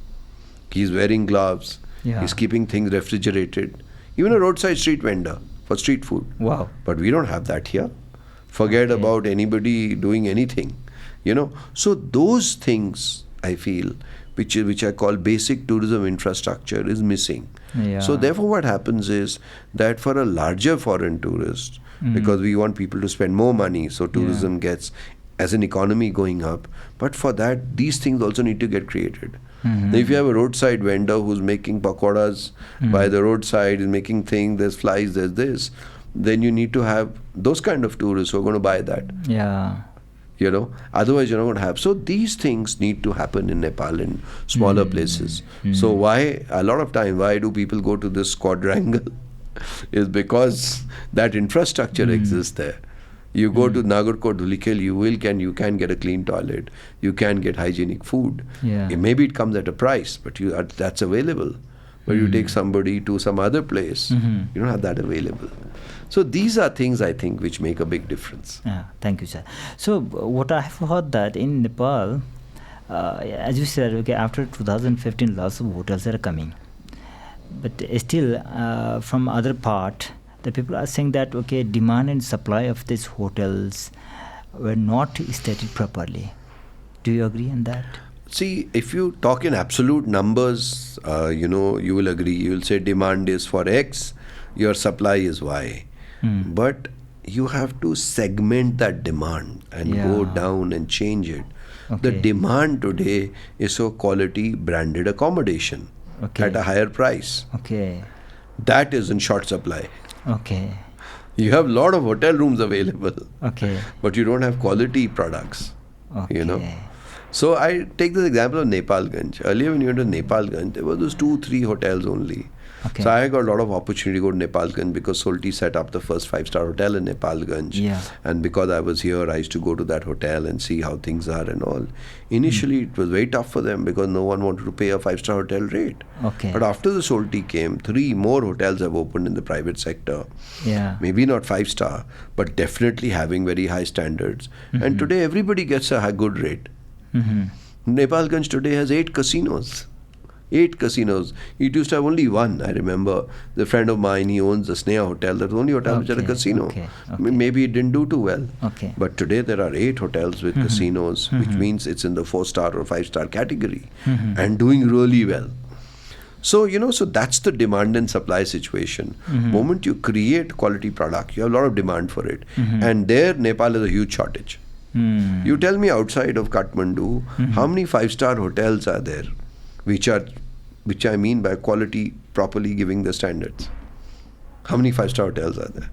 He's wearing gloves. He's keeping things refrigerated. Even a roadside street vendor for street food. Wow. But we don't have that here. Forget about anybody doing anything. So those things, I feel, which I call basic tourism infrastructure, is missing. So therefore what happens is that for a larger foreign tourist, because we want people to spend more money, so tourism gets as an economy going up, but for that these things also need to get created. If you have a roadside vendor who's making pakoras by the roadside, is making things, there's flies, there's this, then you need to have those kind of tourists who are going to buy that. Otherwise you're not going to have. So these things need to happen in Nepal in smaller places. So why, a lot of time, why do people go to this quadrangle? Is because that infrastructure exists there. You go to Nagarkot, Dhulikhel, you can get a clean toilet. You can get hygienic food. Maybe it comes at a price, but that's available. But you take somebody to some other place, you don't have that available. So these are things, I think, which make a big difference. Thank you, sir. So what I have heard that in Nepal, as you said, after 2015, lots of hotels are coming. But still, from other part, the people are saying that okay, demand and supply of these hotels were not stated properly. Do you agree on that? See, if you talk in absolute numbers, you will agree. You will say demand is for X, your supply is Y. But you have to segment that demand and go down and change it. The demand today is for quality branded accommodation at a higher price. That is in short supply. You have a lot of hotel rooms available, but you don't have quality products. So I take this example of Nepalganj. Earlier when you went to Nepalganj, there were those 2-3 hotels only. So I got a lot of opportunity to go to Nepalganj because Soaltee set up the first 5-star hotel in Nepalganj. And because I was here, I used to go to that hotel and see how things are and all. Initially, it was very tough for them because no one wanted to pay a 5-star hotel rate. But after the Soaltee came, 3 more hotels have opened in the private sector. Maybe not 5-star, but definitely having very high standards. And today, everybody gets a good rate. Nepalganj today has 8 casinos. 8 casinos. It used to have only 1. I remember the friend of mine, he owns the Sneha Hotel. That's the only hotel which had a casino. Maybe it didn't do too well. But today there are 8 hotels with casinos, which means it's in the 4-star or 5-star category and doing really well. So, so that's the demand and supply situation. Moment you create quality product, you have a lot of demand for it. And there, Nepal is a huge shortage. You tell me outside of Kathmandu, how many 5-star hotels are there, which I mean by quality properly giving the standards? How many 5-star hotels are there?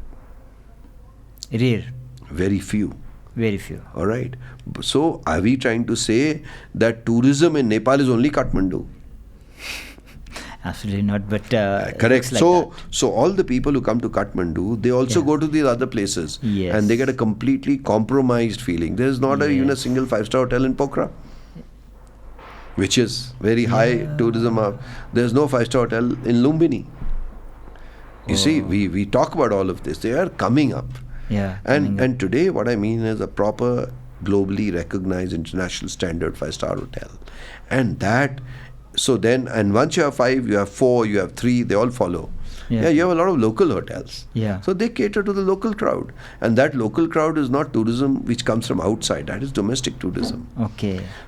Rare. Very few. Very few. All right. So are we trying to say that tourism in Nepal is only Kathmandu? Absolutely not, but correct. So all the people who come to Kathmandu, they also go to these other places, and they get a completely compromised feeling. There is not even a single 5-star hotel in Pokhara, which is very high tourism. There's no 5-star hotel in Lumbini. You see, we talk about all of this. They are coming up. And today, what I mean is a proper, globally recognized international standard 5-star hotel, and that. So then, and once you have 5, you have 4, you have 3, they all follow. You have a lot of local hotels. So they cater to the local crowd. And that local crowd is not tourism which comes from outside. That is domestic tourism.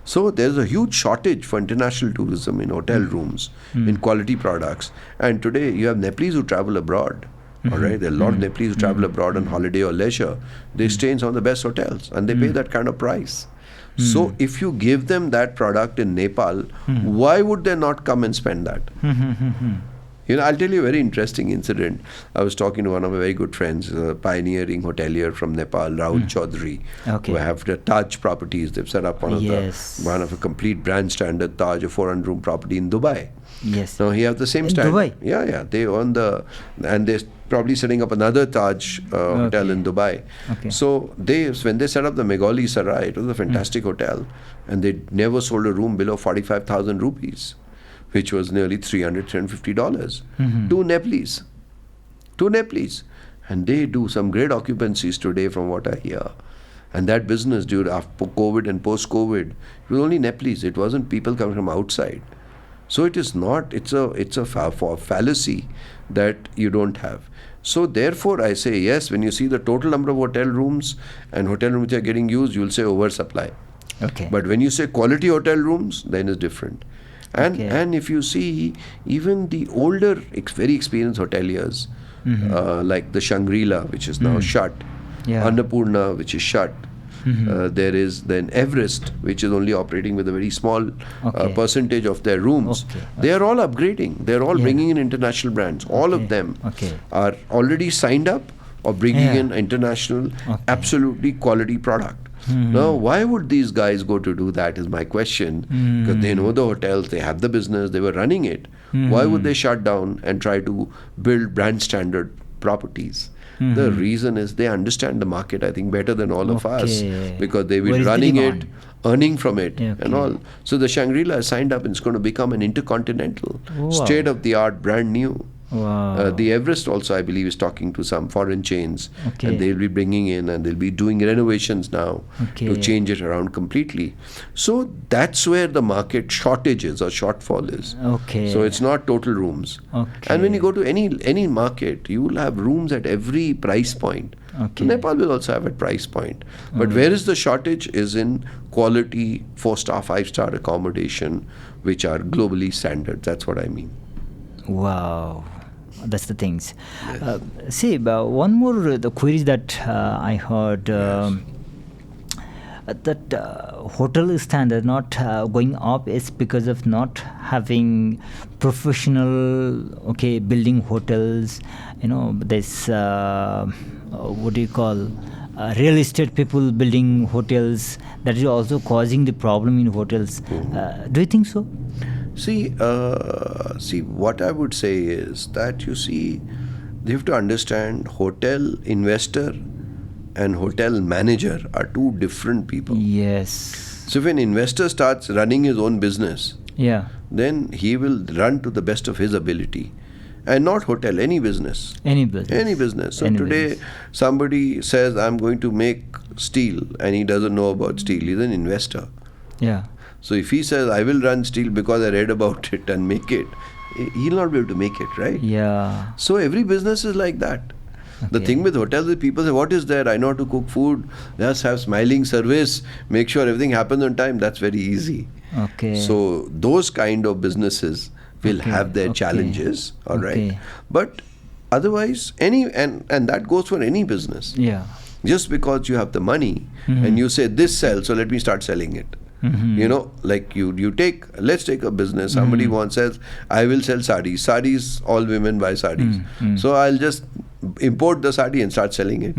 So there's a huge shortage for international tourism in hotel rooms, in quality products. And today you have Nepalese who travel abroad. All right, there are a lot of Nepalese who travel abroad on holiday or leisure. They stay in some of the best hotels and they pay that kind of price. So if you give them that product in Nepal, why would they not come and spend that? I'll tell you a very interesting incident. I was talking to one of my very good friends, a pioneering hotelier from Nepal, Rahul Chaudhary, who have the Taj properties. They've set up one of a complete brand standard Taj, a 400-room property in Dubai. Now he has the same standard. Dubai? They own and they're probably setting up another Taj hotel in Dubai. So when they set up the Meghali Sarai, it was a fantastic hotel, and they never sold a room below 45,000 rupees, which was nearly $350 to Nepalese. And they do some great occupancies today from what I hear. And that business during after COVID and post-COVID, it was only Nepalese. It wasn't people coming from outside. So it is not, it's a fallacy that you don't have. So therefore I say, yes, when you see the total number of hotel rooms and hotel rooms which are getting used, you'll say oversupply. But when you say quality hotel rooms, then it's different. And if you see, even the older, very experienced hoteliers, like the Shangri-La, which is now shut, Annapurna, which is shut, there is then Everest, which is only operating with a very small percentage of their rooms. They are all upgrading. They are all bringing in international brands. All of them are already signed up or bringing in international, absolutely quality product. Now, why would these guys go to do that is my question. Because they know the hotels, they have the business, they were running it. Why would they shut down and try to build brand standard properties? The reason is they understand the market, I think, better than all of us, because they've been running it, earning from it and all. So the Shangri-La is signed up and it's going to become an intercontinental, state-of-the-art, brand new. Wow. The Everest also, I believe, is talking to some foreign chains, Okay. and they'll be bringing in and they'll be doing renovations now to Okay. change it around completely. So that's where the market shortage is or shortfall is. Okay. So it's not total rooms. Okay. And when you go to any market, you will have rooms at every price point. Okay. Nepal will also have a price point. But where is the shortage is in quality 4-star, 5-star accommodation, which are globally standard. That's what I mean. Wow, that's the things. See, one more the queries that I heard that hotel standard not going up is because of not having professional building hotels. This what do you call real estate people building hotels, that is also causing the problem in hotels. Do you think so? See, what I would say is that you have to understand hotel investor and hotel manager are two different people. Yes. So if an investor starts running his own business, Yeah. then he will run to the best of his ability. And not hotel, any business. Any business. Any business. So Any today, business. somebody says, I'm going to make steel, and he doesn't know about steel. He's an investor. Yeah. So if he says, I will run steel because I read about it and make it, he'll not be able to make it, right? Yeah. So every business is like that. The Okay. thing with hotels is people say, what is there? I know how to cook food. Just have smiling service. Make sure everything happens on time. That's very easy. Okay. So those kind of businesses will Okay. have their Okay. challenges, all right? Okay. But otherwise, and that goes for any business. Yeah. Just because you have the money and you say this sells, so let me start selling it. Like let's take a business. Somebody says, I will sell sarees, all women buy sarees. So I'll just import the sari and start selling it.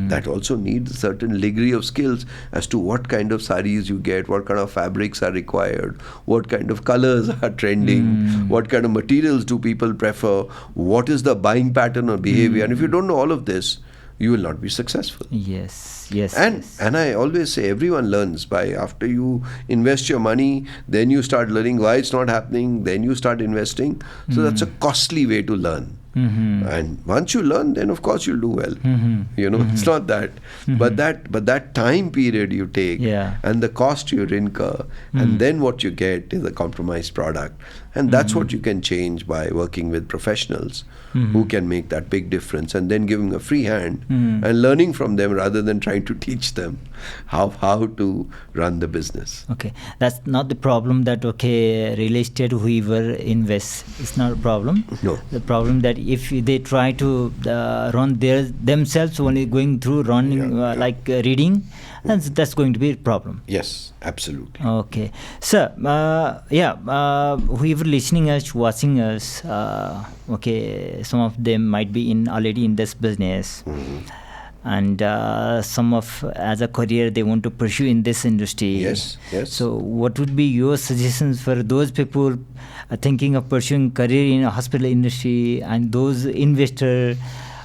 That also needs a certain degree of skills as to what kind of sarees you get, what kind of fabrics are required, what kind of colors are trending, what kind of materials do people prefer, what is the buying pattern or behavior. And if you don't know all of this, you will not be successful. Yes. Yes. And I always say everyone learns by after you invest your money, then you start learning why it's not happening, then you start investing. So that's a costly way to learn. And once you learn, then of course you'll do well. It's not that. But that time period you take and the cost you incur and then what you get is a compromised product. And that's what you can change by working with professionals who can make that big difference, and then giving a free hand and learning from them rather than trying to teach them how to run the business. Okay, that's not the problem that real estate whoever invests, it's not a problem. No. The problem that if they try to run themselves only going through running reading, that's going to be a problem. Yes, absolutely. Okay, sir. Whoever listening us, watching us, some of them might be already in this business. And some of as a career they want to pursue in this industry. Yes. So what would be your suggestions for those people thinking of pursuing career in a hospital industry, and those investors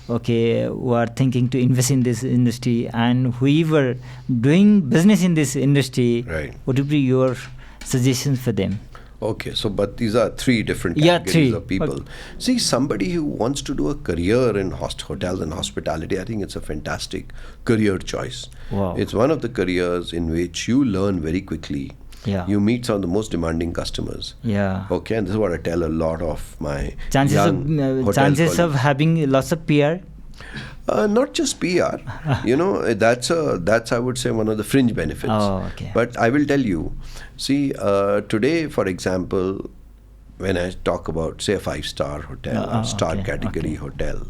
who are thinking to invest in this industry, and whoever doing business in this industry? Right. What would be your suggestions for them? Okay, but these are three different categories of people. Okay. See, somebody who wants to do a career in hotels and hospitality, I think it's a fantastic career choice. Wow. It's one of the careers in which you learn very quickly. Yeah. You meet some of the most demanding customers. Yeah. Okay, and this is what I tell a lot of my Chances colleagues. of having lots of PR. Not just PR, that's I would say one of the fringe benefits. Oh, okay. But I will tell you, see, today, for example, when I talk about say a 5-star hotel or star category hotel,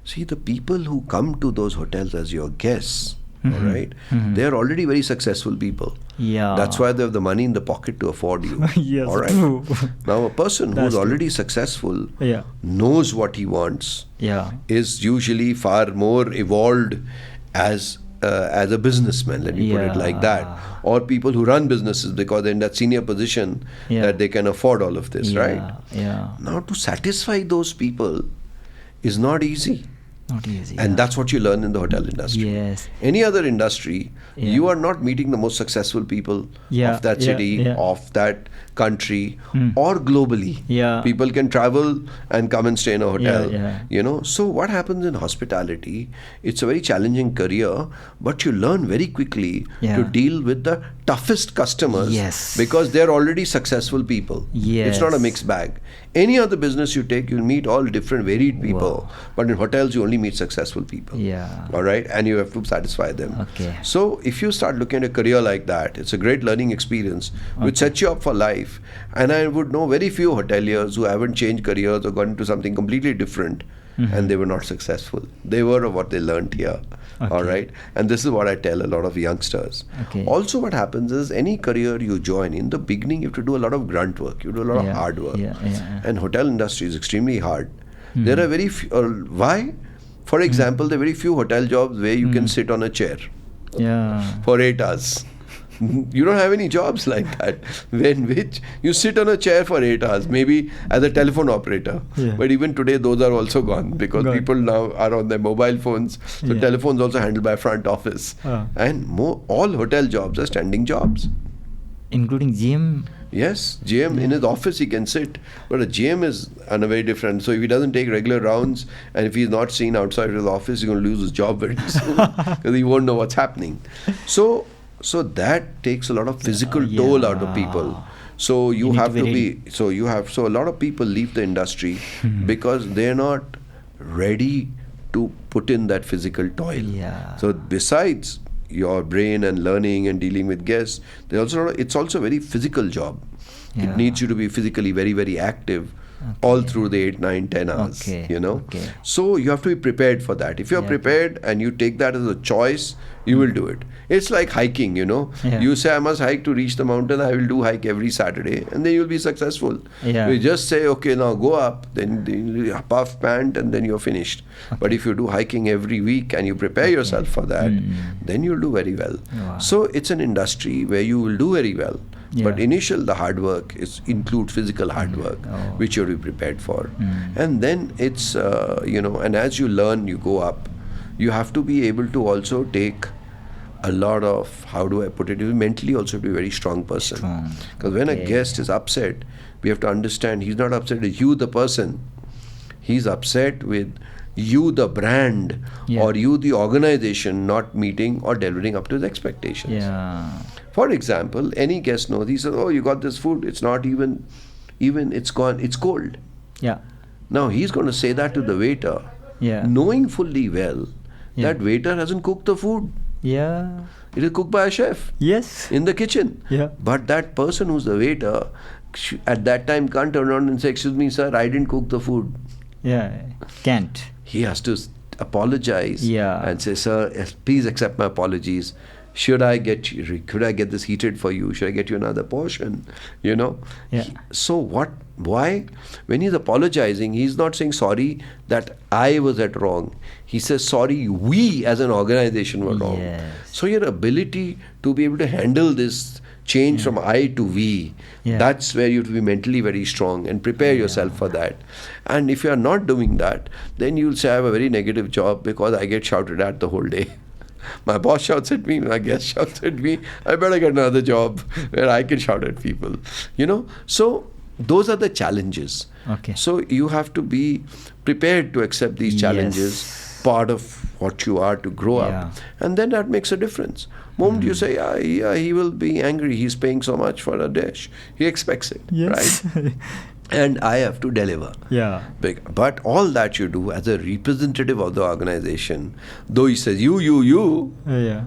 see the people who come to those hotels as your guests, all right, they are already very successful people. Yeah. That's why they have the money in the pocket to afford you. Yes, all right. true. Now a person who's already successful knows what he wants. Yeah. Is usually far more evolved as a businessman, let me put it like that, or people who run businesses because they're in that senior position that they can afford all of this, right? Yeah. Now to satisfy those people is not easy. Not easy. And that's what you learn in the hotel industry. Yes. Any other industry, Yeah. you are not meeting the most successful people Yeah, of that yeah, city, yeah. of that country, or globally. Yeah. People can travel and come and stay in a hotel. yeah. You know, so what happens in hospitality? It's a very challenging career, but you learn very quickly Yeah. to deal with the toughest customers. Yes. Because they're already successful people. It's not a Yes. mixed bag. Any other business you take, you'll meet all different varied people. Wow. But in hotels, you only meet successful people. Yeah. All right, and you have to satisfy them. Okay. So if you start looking at a career like that, it's a great learning experience which sets you up for life. And I would know very few hoteliers who haven't changed careers or gone into something completely different, and they were not successful. They were of what they learned here. All right, and this is what I tell a lot of youngsters. Okay. Also, what happens is any career you join, in the beginning, you have to do a lot of grunt work. You do a lot of hard work. Yeah. And hotel industry is extremely hard. There are very few. Why? For example, there are very few hotel jobs where you can sit on a chair Yeah. for 8 hours. You don't have any jobs like that, when which you sit on a chair for 8 hours, maybe as a telephone operator. Yeah. But even today, those are also gone because Gone. people now are on their mobile phones. So Yeah. telephones also handled by front office. And all hotel jobs are standing jobs. Including GM. Yes, GM in his office he can sit, but a GM is on a very different. So if he doesn't take regular rounds and if he's not seen outside his office, he's going to lose his job very soon because he won't know what's happening. So that takes a lot of physical toll out of people. So you have to be. So a lot of people leave the industry because they're not ready to put in that physical toil. Yeah. So besides your brain and learning and dealing with guests, it's also a very physical job. Yeah. It needs you to be physically very, very active all through the 8, 9, 10 hours. You know. So you have to be prepared for that. If you're prepared and you take that as a choice, you will do it. It's like hiking, you know. You say, I must hike to reach the mountain. I will do hike every Saturday, and then you'll be successful. You just say, okay, now go up, then you puff, pant, and then you're finished. But if you do hiking every week and you prepare yourself for that, then you'll do very well. So it's an industry where you will do very well. But the hard work includes physical hard work, which you have to be prepared for. And then it's, and as you learn, you go up. You have to be able to also take a lot of, how do I put it, you mentally also have to be a very strong person. Because when a guest is upset, we have to understand he's not upset with you, the person. He's upset with you, the brand, or you, the organization, not meeting or delivering up to his expectations. For example, any guest knows, he says, oh, you got this food, it's not even it's gone, it's cold. Now he's going to say that to the waiter, knowing fully well that waiter hasn't cooked the food. It is cooked by a chef in the kitchen. But that person who's the waiter at that time can't turn around and say, excuse me, sir, I didn't cook the food. Can't. He has to apologize and say, sir, yes, please accept my apologies. Could I get this heated for you? Should I get you another portion? You know? So why? When he's apologizing, he's not saying sorry that I was at wrong. He says sorry, we as an organization were wrong. So your ability to be able to handle this change from I to we, that's where you have to be mentally very strong and prepare yourself for that. And if you are not doing that, then you'll say I have a very negative job because I get shouted at the whole day. My boss shouts at me, my guest shouts at me, I better get another job where I can shout at people. You know? So those are the challenges. So you have to be prepared to accept these challenges, part of what you are to grow up. And then that makes a difference. Moment you say, he will be angry, he's paying so much for a dish. He expects it, right? And I have to deliver. But all that you do as a representative of the organization, though he says you,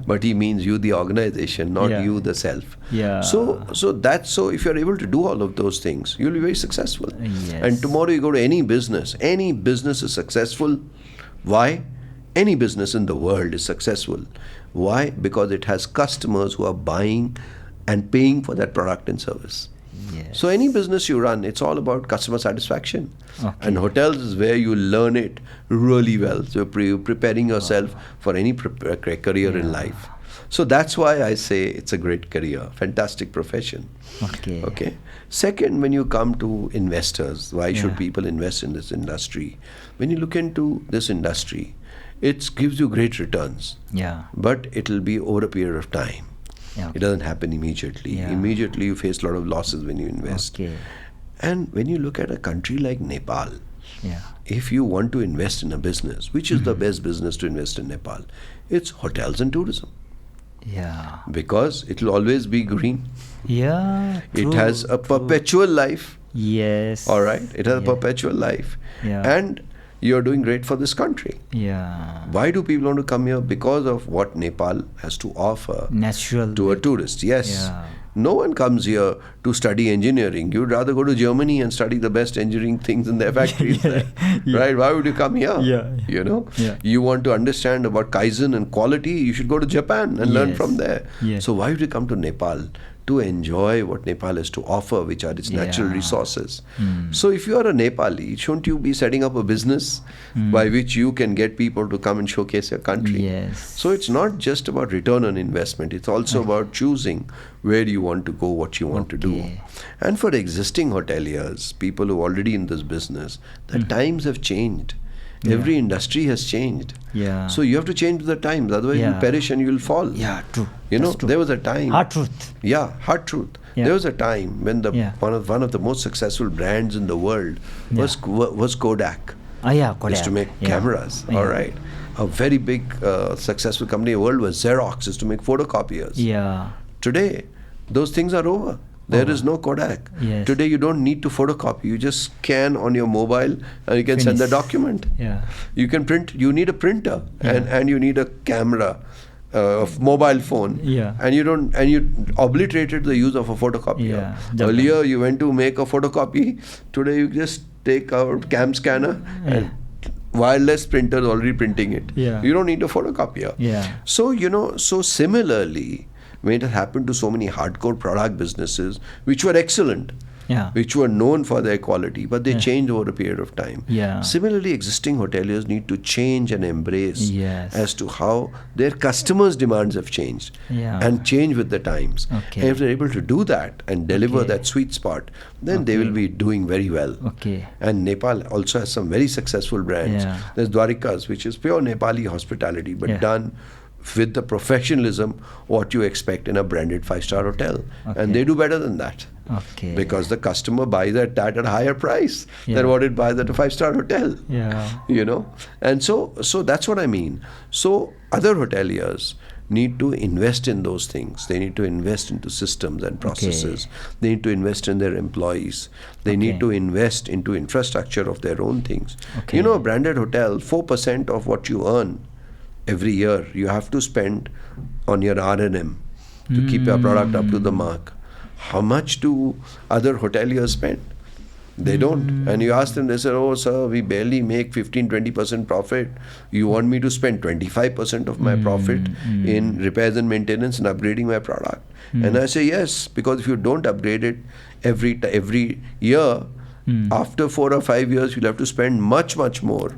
but he means you, the organization, not you, the self. So if you're able to do all of those things, you'll be very successful. And tomorrow you go to any business is successful. Why? Any business in the world is successful. Why? Because it has customers who are buying and paying for that product and service. So any business you run, it's all about customer satisfaction. And hotels is where you learn it really well. So you're preparing yourself for any career in life. So that's why I say it's a great career, fantastic profession. Okay. Second, when you come to investors, why should people invest in this industry? When you look into this industry, it gives you great returns. Yeah. But it will be over a period of time. Yeah. It doesn't happen immediately. Yeah. Immediately you face a lot of losses when you invest. Okay. And when you look at a country like Nepal, Yeah. if you want to invest in a business, which is the best business to invest in Nepal? It's hotels and tourism. Yeah. Because it will always be green. Yeah. It has a perpetual life. Yes. All right. It has a perpetual life. Yeah. And you're doing great for this country. Yeah. Why do people want to come here? Because of what Nepal has to offer Natural. to a tourist. Yes. Yeah. No one comes here to study engineering. You'd rather go to Germany and study the best engineering things in their factories there. Right? Why would you come here? Yeah. You know? Yeah. You want to understand about Kaizen and quality, you should go to Japan and learn from there. Yes. So why would you come to Nepal? To enjoy what Nepal has to offer, which are its natural resources. So if you are a Nepali, shouldn't you be setting up a business by which you can get people to come and showcase your country? Yes. So it's not just about return on investment, it's also about choosing where you want to go, what you want to do. And for existing hoteliers, people who are already in this business, the times have changed. Every industry has changed. Yeah. So you have to change with the times, otherwise you'll perish and you'll fall. Yeah, true. You know, That's true. there was a time. Hard truth. Yeah, hard truth. Yeah. There was a time when one of the most successful brands in the world was Kodak. Yeah, Kodak. Used to make cameras. All right. A very big successful company in the world was Xerox. Used to make photocopiers. Yeah. Today, those things are over. There is no Kodak. Yes. Today you don't need to photocopy. You just scan on your mobile and you can send the document. Yeah. You can print. You need a printer and you need a camera, mobile phone. Yeah. And you obliterated the use of a photocopier. Yeah. Earlier you went to make a photocopy. Today you just take our cam scanner and wireless printer is already printing it. Yeah. You don't need a photocopier. Yeah. So so similarly, when it happened to so many hardcore product businesses, which were excellent, which were known for their quality, but they changed over a period of time. Yeah. Similarly, existing hoteliers need to change and embrace Yes. as to how their customers' demands have changed and change with the times. Okay. And if they're able to do that and deliver that sweet spot, then they will be doing very well. Okay. And Nepal also has some very successful brands. Yeah. There's Dwarikas, which is pure Nepali hospitality, but done with the professionalism what you expect in a branded 5-star hotel. And they do better than that. Okay. Because the customer buys that at a higher price than what it buys at a 5-star hotel. Yeah. You know? And so that's what I mean. So other hoteliers need to invest in those things. They need to invest into systems and processes. They need to invest in their employees. They need to invest into infrastructure of their own things. You know, a branded hotel, 4% of what you earn every year you have to spend on your R&M to keep your product up to the mark. How much do other hoteliers spend? They don't. And you ask them, they say, oh sir, we barely make 15-20% profit. You want me to spend 25% of my profit in repairs and maintenance and upgrading my product? And I say yes, because if you don't upgrade it every year, after 4 or 5 years, you'll have to spend much, much more.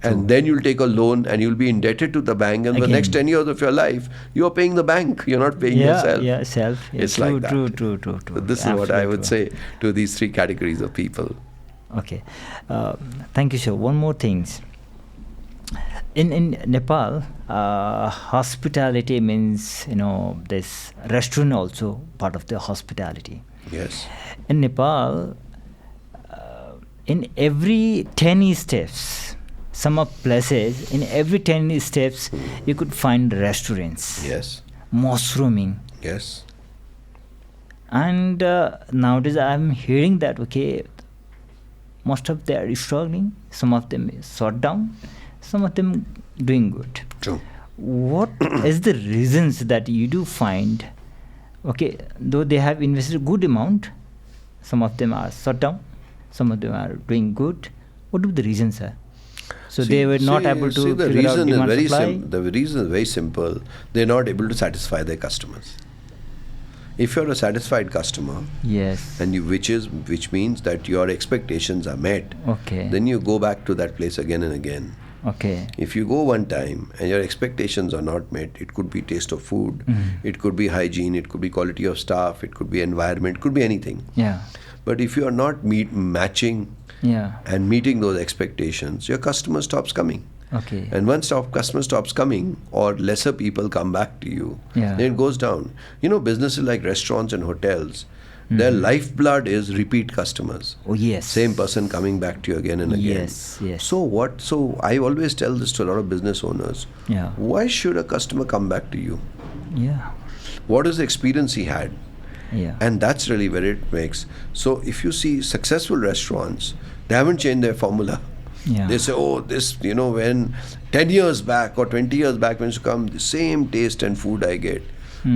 And then you'll take a loan and you'll be indebted to the bank. And the next 10 years of your life, you're paying the bank. You're not paying yourself. Yeah, self. Yeah, it's true, like that. True. So this is what I would say to these 3 categories of people. Okay. Thank you, sir. One more thing. In Nepal, hospitality means, this restaurant also part of the hospitality. Yes. In Nepal, in every 10 steps, some of places, in every 10 steps, you could find restaurants. Yes. Mushrooming. Yes. And nowadays I'm hearing that, most of them are struggling, some of them is shut down, some of them doing good. True. What is the reasons that you do find, though they have invested a good amount, some of them are shut down, some of them are doing good. What do the reasons are? So they were not able to figure out demand supply? The reason is very simple. They're not able to satisfy their customers. If you're a satisfied customer, yes, and which means that your expectations are met, then you go back to that place again and again. If you go one time and your expectations are not met, it could be taste of food, it could be hygiene, it could be quality of staff, it could be environment, it could be anything. But if you are not matching and meeting those expectations, your customer stops coming. Okay. And once customer stops coming, or lesser people come back to you, Yeah. then it goes down. Businesses like restaurants and hotels, their lifeblood is repeat customers. Oh, yes. Same person coming back to you again and again. Yes, yes. So I always tell this to a lot of business owners. Yeah. Why should a customer come back to you? Yeah. What is the experience he had? Yeah. And that's really where it makes. So if you see successful restaurants, they haven't changed their formula. Yeah. They say, oh, this, when 10 years back or 20 years back when you come, the same taste and food I get.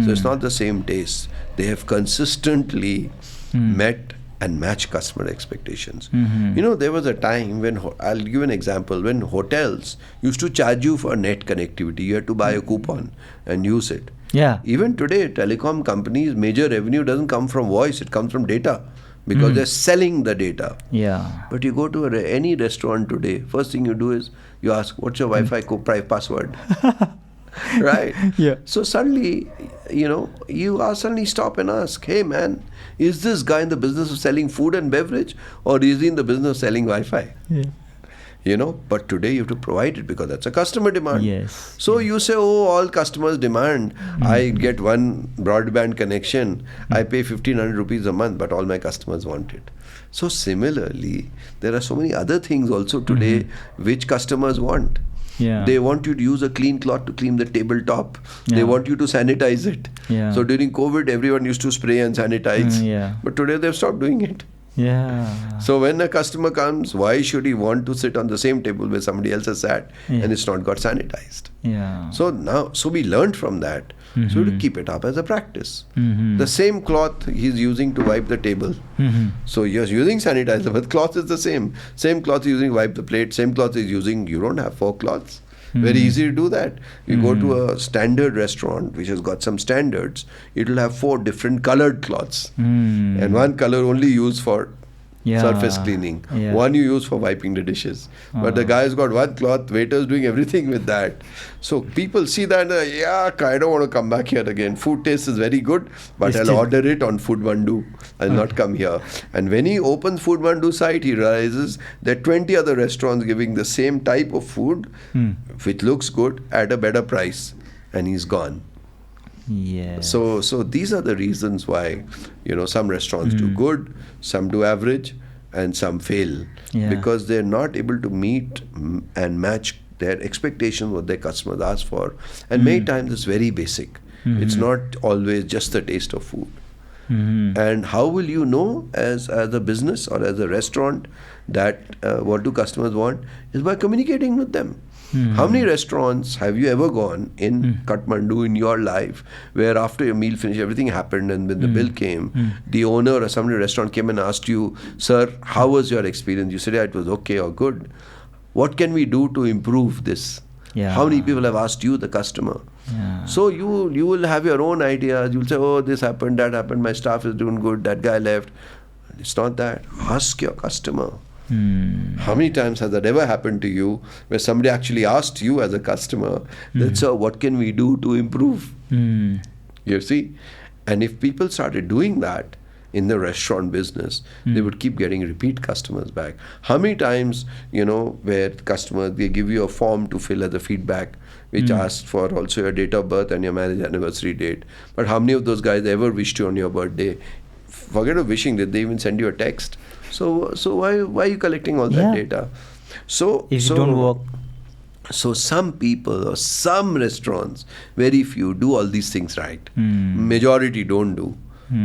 So it's not the same taste. They have consistently met and matched customer expectations. There was a time when, I'll give an example, when hotels used to charge you for net connectivity. You had to buy a coupon and use it. Yeah. Even today, telecom companies' major revenue doesn't come from voice, it comes from data. Because they're selling the data. Yeah. But you go to any restaurant today, first thing you do is you ask, what's your Wi-Fi password? Right? Yeah. So suddenly, you suddenly stop and ask, hey man, is this guy in the business of selling food and beverage, or is he in the business of selling Wi-Fi? Yeah. But today you have to provide it because that's a customer demand. Yes. So you say, oh, all customers demand. I get one broadband connection. I pay 1,500 rupees a month, but all my customers want it. So similarly, there are so many other things also today which customers want. Yeah. They want you to use a clean cloth to clean the tabletop. They want you to sanitize it. Yeah. So during COVID, everyone used to spray and sanitize. Yeah. But today they've stopped doing it. Yeah. So when a customer comes, why should he want to sit on the same table where somebody else has sat and it's not got sanitized? Yeah. So we learned from that. So to keep it up as a practice. The same cloth he's using to wipe the table. So you're using sanitizer, but cloth is the same. Same cloth he's using to wipe the plate, same cloth he's using. You don't have 4 cloths. Very easy to do that. You go to a standard restaurant which has got some standards, it will have 4 different colored cloths. And one color only used for surface cleaning. One you use for wiping the dishes. But the guy's got one cloth, waiter's doing everything with that. So people see that, I don't want to come back here again. Food taste is very good, but I'll order it on Foodmandu. I'll not come here. And when he opens Foodmandu site, he realizes there are 20 other restaurants giving the same type of food, which looks good at a better price. And he's gone. Yeah. So these are the reasons why, some restaurants do good, some do average, and some fail. Because they're not able to meet and match their expectations, what their customers ask for. And many times it's very basic. It's not always just the taste of food. And how will you know as a business or as a restaurant that what do customers want? Is by communicating with them. How many restaurants have you ever gone in Kathmandu in your life where after your meal finished, everything happened and when the bill came, the owner or somebody in the restaurant came and asked you, sir, how was your experience? You said, it was okay or good. What can we do to improve this? How many people have asked you, the customer? So you will have your own ideas. You'll say, oh, this happened, that happened, my staff is doing good, that guy left. It's not that. Ask your customer. How many times has that ever happened to you where somebody actually asked you as a customer that, sir, what can we do to improve? You see? And if people started doing that in the restaurant business, they would keep getting repeat customers back. How many times, where customers, they give you a form to fill as a feedback, which asks for also your date of birth and your marriage anniversary date. But how many of those guys ever wished you on your birthday? Forget of wishing, did they even send you a text? So why are you collecting all that data? So if you don't work. So some people or some restaurants, very few, do all these things right. Majority don't do.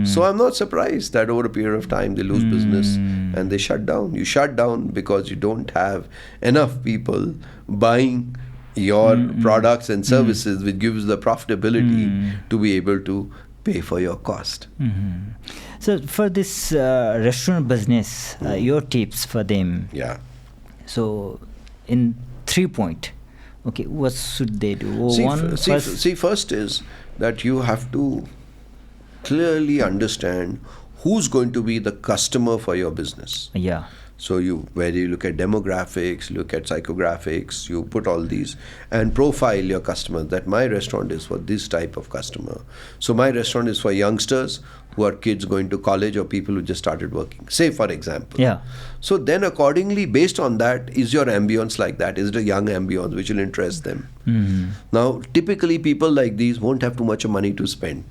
So I'm not surprised that over a period of time they lose business and they shut down. You shut down because you don't have enough people buying your products and services, which gives the profitability to be able to pay for your cost. So for this restaurant business, your tips for them. Yeah. So in 3 points, okay, what should they do? First is that you have to clearly understand who's going to be the customer for your business. So where you look at demographics, look at psychographics, you put all these and profile your customers, that my restaurant is for this type of customer. So my restaurant is for youngsters who are kids going to college or people who just started working, say for example. Yeah. So then accordingly, based on that, is your ambience like that? Is it a young ambience which will interest them? Now, typically people like these won't have too much money to spend.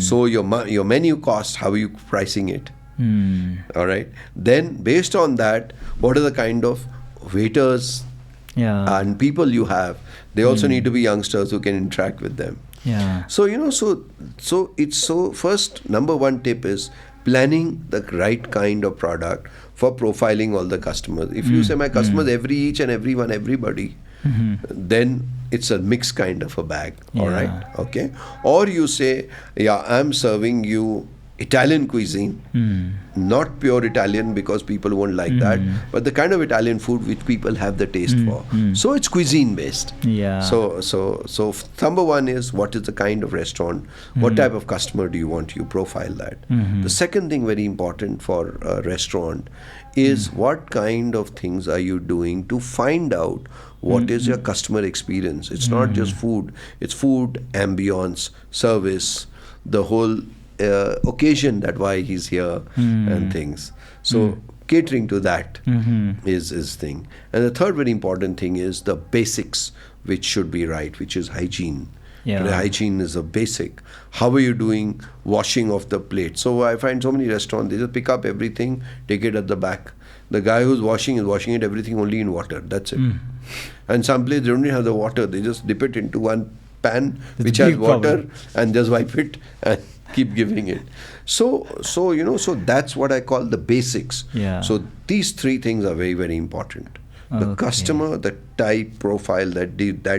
So your menu cost, how are you pricing it? All right. Then based on that, what are the kind of waiters and people you have? They also need to be youngsters who can interact with them. Yeah. So first, number one tip is planning the right kind of product for profiling all the customers. If you say my customers, everybody, then it's a mixed kind of a bag. All right. Okay. Or you say, I'm serving you Italian cuisine, not pure Italian because people won't like that, but the kind of Italian food which people have the taste for. So it's cuisine based. Yeah. So number one is, what is the kind of restaurant? What type of customer do you want? You profile that. The second thing very important for a restaurant is what kind of things are you doing to find out what is your customer experience. It's not just food. It's food, ambience, service, the whole occasion that why he's here and things. So catering to that is thing. And the third very important thing is the basics which should be right, which is hygiene. Today, hygiene is a basic. How are you doing washing of the plate? So I find so many restaurants, they just pick up everything, take it at the back. The guy who's washing is washing it everything only in water. That's it. And some places they don't even have the water. They just dip it into one pan which has water and just wipe it and keep giving it. So that's what I call the basics. Yeah. So these three things are very, very important. The customer, the type, profile that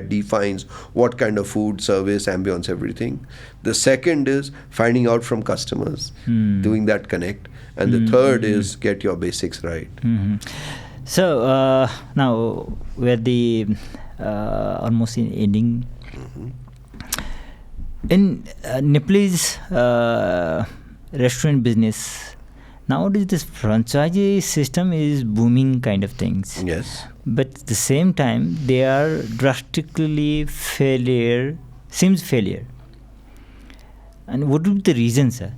defines what kind of food, service, ambience, everything. The second is finding out from customers, doing that connect. And the third is get your basics right. So now we're almost in ending. In Nepalese restaurant business, nowadays this franchisee system is booming kind of things. Yes. But at the same time, they are drastically seems failure. And what would be the reason, sir?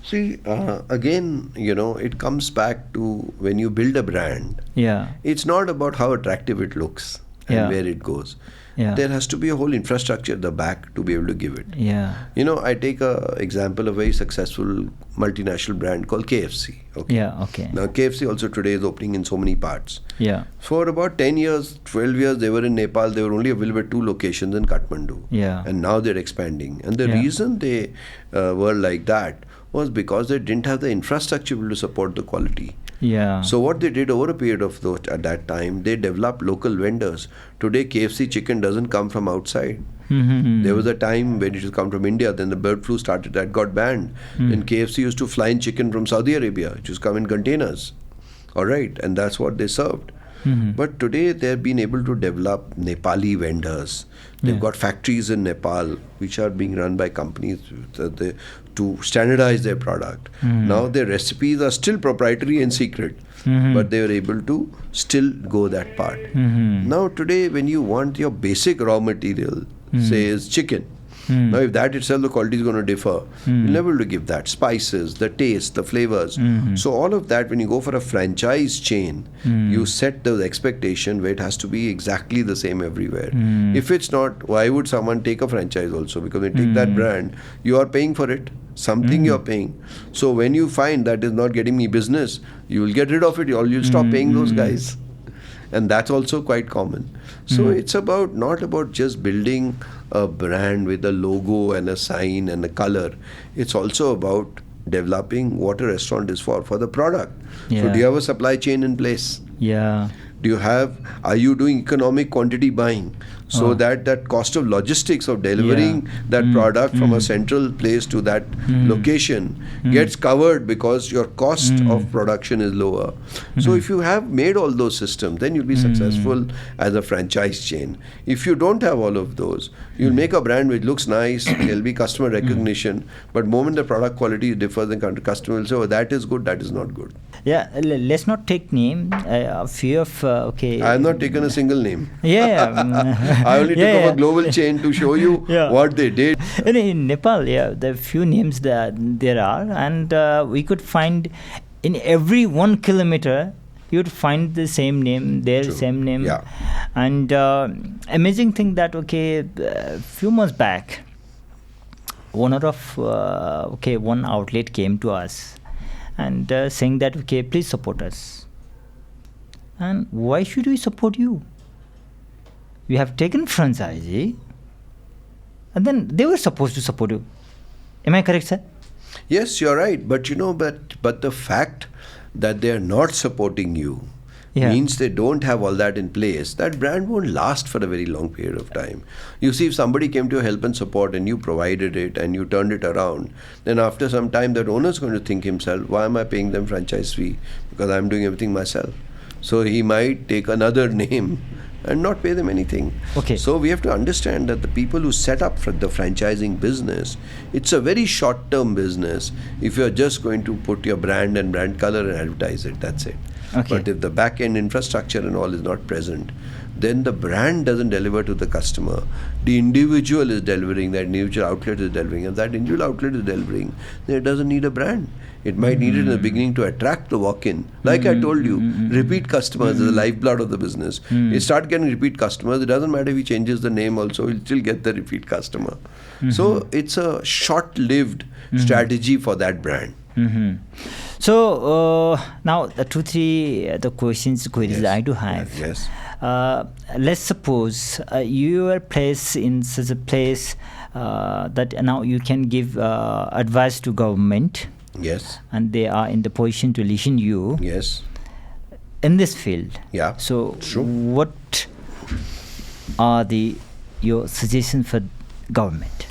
See, again, it comes back to when you build a brand. Yeah. It's not about how attractive it looks and where it goes. Yeah. There has to be a whole infrastructure at the back to be able to give it. Yeah. I take a example of a very successful multinational brand called KFC. Okay. Yeah. Okay. Now KFC also today is opening in so many parts. Yeah. For about 10 years, 12 years, they were in Nepal. They were only available at 2 locations in Kathmandu. Yeah. And now they're expanding. And the reason they were like that was because they didn't have the infrastructure to support the quality. Yeah. So what they did over a period of at that time, they developed local vendors. Today, KFC chicken doesn't come from outside. There was a time when it used to come from India, then the bird flu started, that got banned. Then KFC used to fly in chicken from Saudi Arabia, which used to come in containers. All right, and that's what they served. But today they've been able to develop Nepali vendors. They've got factories in Nepal which are being run by companies to standardize their product. Now their recipes are still proprietary and secret, but they are able to still go that part. Now today when you want your basic raw material, say is chicken, now if that itself the quality is going to differ, you'll never be able to give that. Spices, the taste, the flavors. So all of that, when you go for a franchise chain, you set the expectation where it has to be exactly the same everywhere. If it's not, why would someone take a franchise also? Because when you take that brand, you are paying for it. Something you're paying. So when you find that is not getting me business, you will get rid of it, or you'll stop paying those guys. And that's also quite common. So it's not about just building a brand with a logo and a sign and a color. It's also about developing what a restaurant is for the product. Yeah. So do you have a supply chain in place? Yeah. Are you doing economic quantity buying? so that cost of logistics of delivering that product from a central place to that location gets covered because your cost of production is lower. So if you have made all those systems, then you'll be successful as a franchise chain. If you don't have all of those, you'll make a brand which looks nice, there'll be customer recognition, but moment the product quality differs, then customer will say, oh, that is good, that is not good. Yeah, let's not take name. A few of I have not taken a single name. Yeah, I only took up a global chain to show you what they did. In Nepal, there are few names that there are, and we could find in every 1 kilometer you'd find the same name there. True. Same name. Yeah. And amazing thing that a few months back, owner of one outlet came to us and saying that please support us. And why should we support you? We have taken franchisee, and then they were supposed to support you. Am I correct, sir? Yes, you're right. But but the fact that they are not supporting you means they don't have all that in place. That brand won't last for a very long period of time. You see, if somebody came to your help and support and you provided it and you turned it around, then after some time that owner is going to think himself, why am I paying them franchise fee? Because I'm doing everything myself. So he might take another name and not pay them anything. Okay. So we have to understand that the people who set up for the franchising business, it's a very short-term business. If you're just going to put your brand and brand color and advertise it, that's it. Okay. But if the back-end infrastructure and all is not present, then the brand doesn't deliver to the customer. The individual is delivering, that individual outlet is delivering. If that individual outlet is delivering, then it doesn't need a brand. It might need it in the beginning to attract the walk-in. Like I told you, repeat customers is the lifeblood of the business. You start getting repeat customers, it doesn't matter if he changes the name also, he'll still get the repeat customer. So it's a short-lived strategy for that brand. So now the 2-3 queries I do have. Yes. Let's suppose you are placed in such a place that now you can give advice to government. Yes. And they are in the position to listen you. Yes. In this field. Yeah. So true. What are your suggestions for government?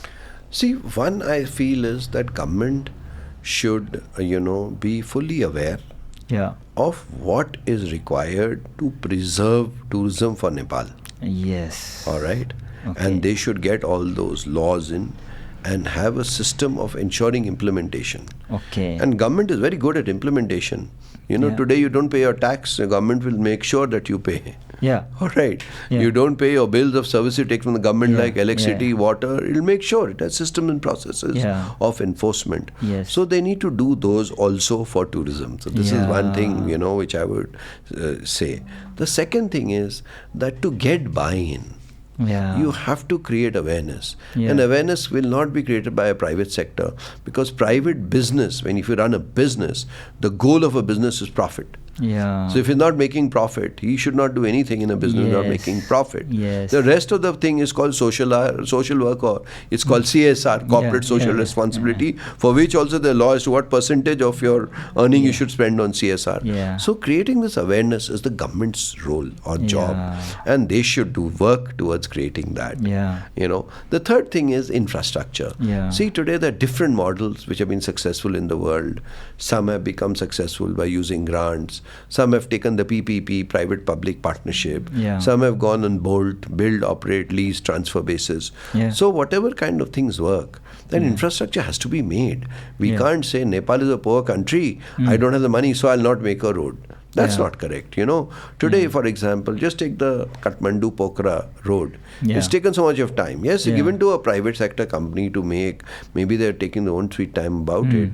See, one I feel is that government should, be fully aware of what is required to preserve tourism for Nepal. Yes. All right. Okay. And they should get all those laws in and have a system of ensuring implementation. Okay. And government is very good at implementation. Today you don't pay your tax, the government will make sure that you pay. Yeah. All right. Yeah. You don't pay your bills of service you take from the government like electricity, water. It'll make sure it has systems and processes of enforcement. Yes. So they need to do those also for tourism. So this is one thing, which I would say. The second thing is that to get buy-in, you have to create awareness. And awareness will not be created by a private sector, because private business, if you run a business, the goal of a business is profit. So if he's not making profit, he should not do anything in a business without making profit. The rest of the thing is called social work, or it's called CSR, corporate social responsibility, for which also the law is to what percentage of your earning you should spend on CSR. So creating this awareness is the government's role or job, and they should do work towards creating that. The third thing is infrastructure. See, today there are different models which have been successful in the world. Some have become successful by using grants. Some have taken the PPP, private-public partnership. Some have gone on build, operate, lease, transfer basis. So whatever kind of things work, then infrastructure has to be made. We can't say Nepal is a poor country, I don't have the money, so I'll not make a road. That's not correct. Today, for example, just take the Kathmandu Pokhara road. It's taken so much of time. Yes, given to a private sector company to make. Maybe they're taking their own sweet time about it.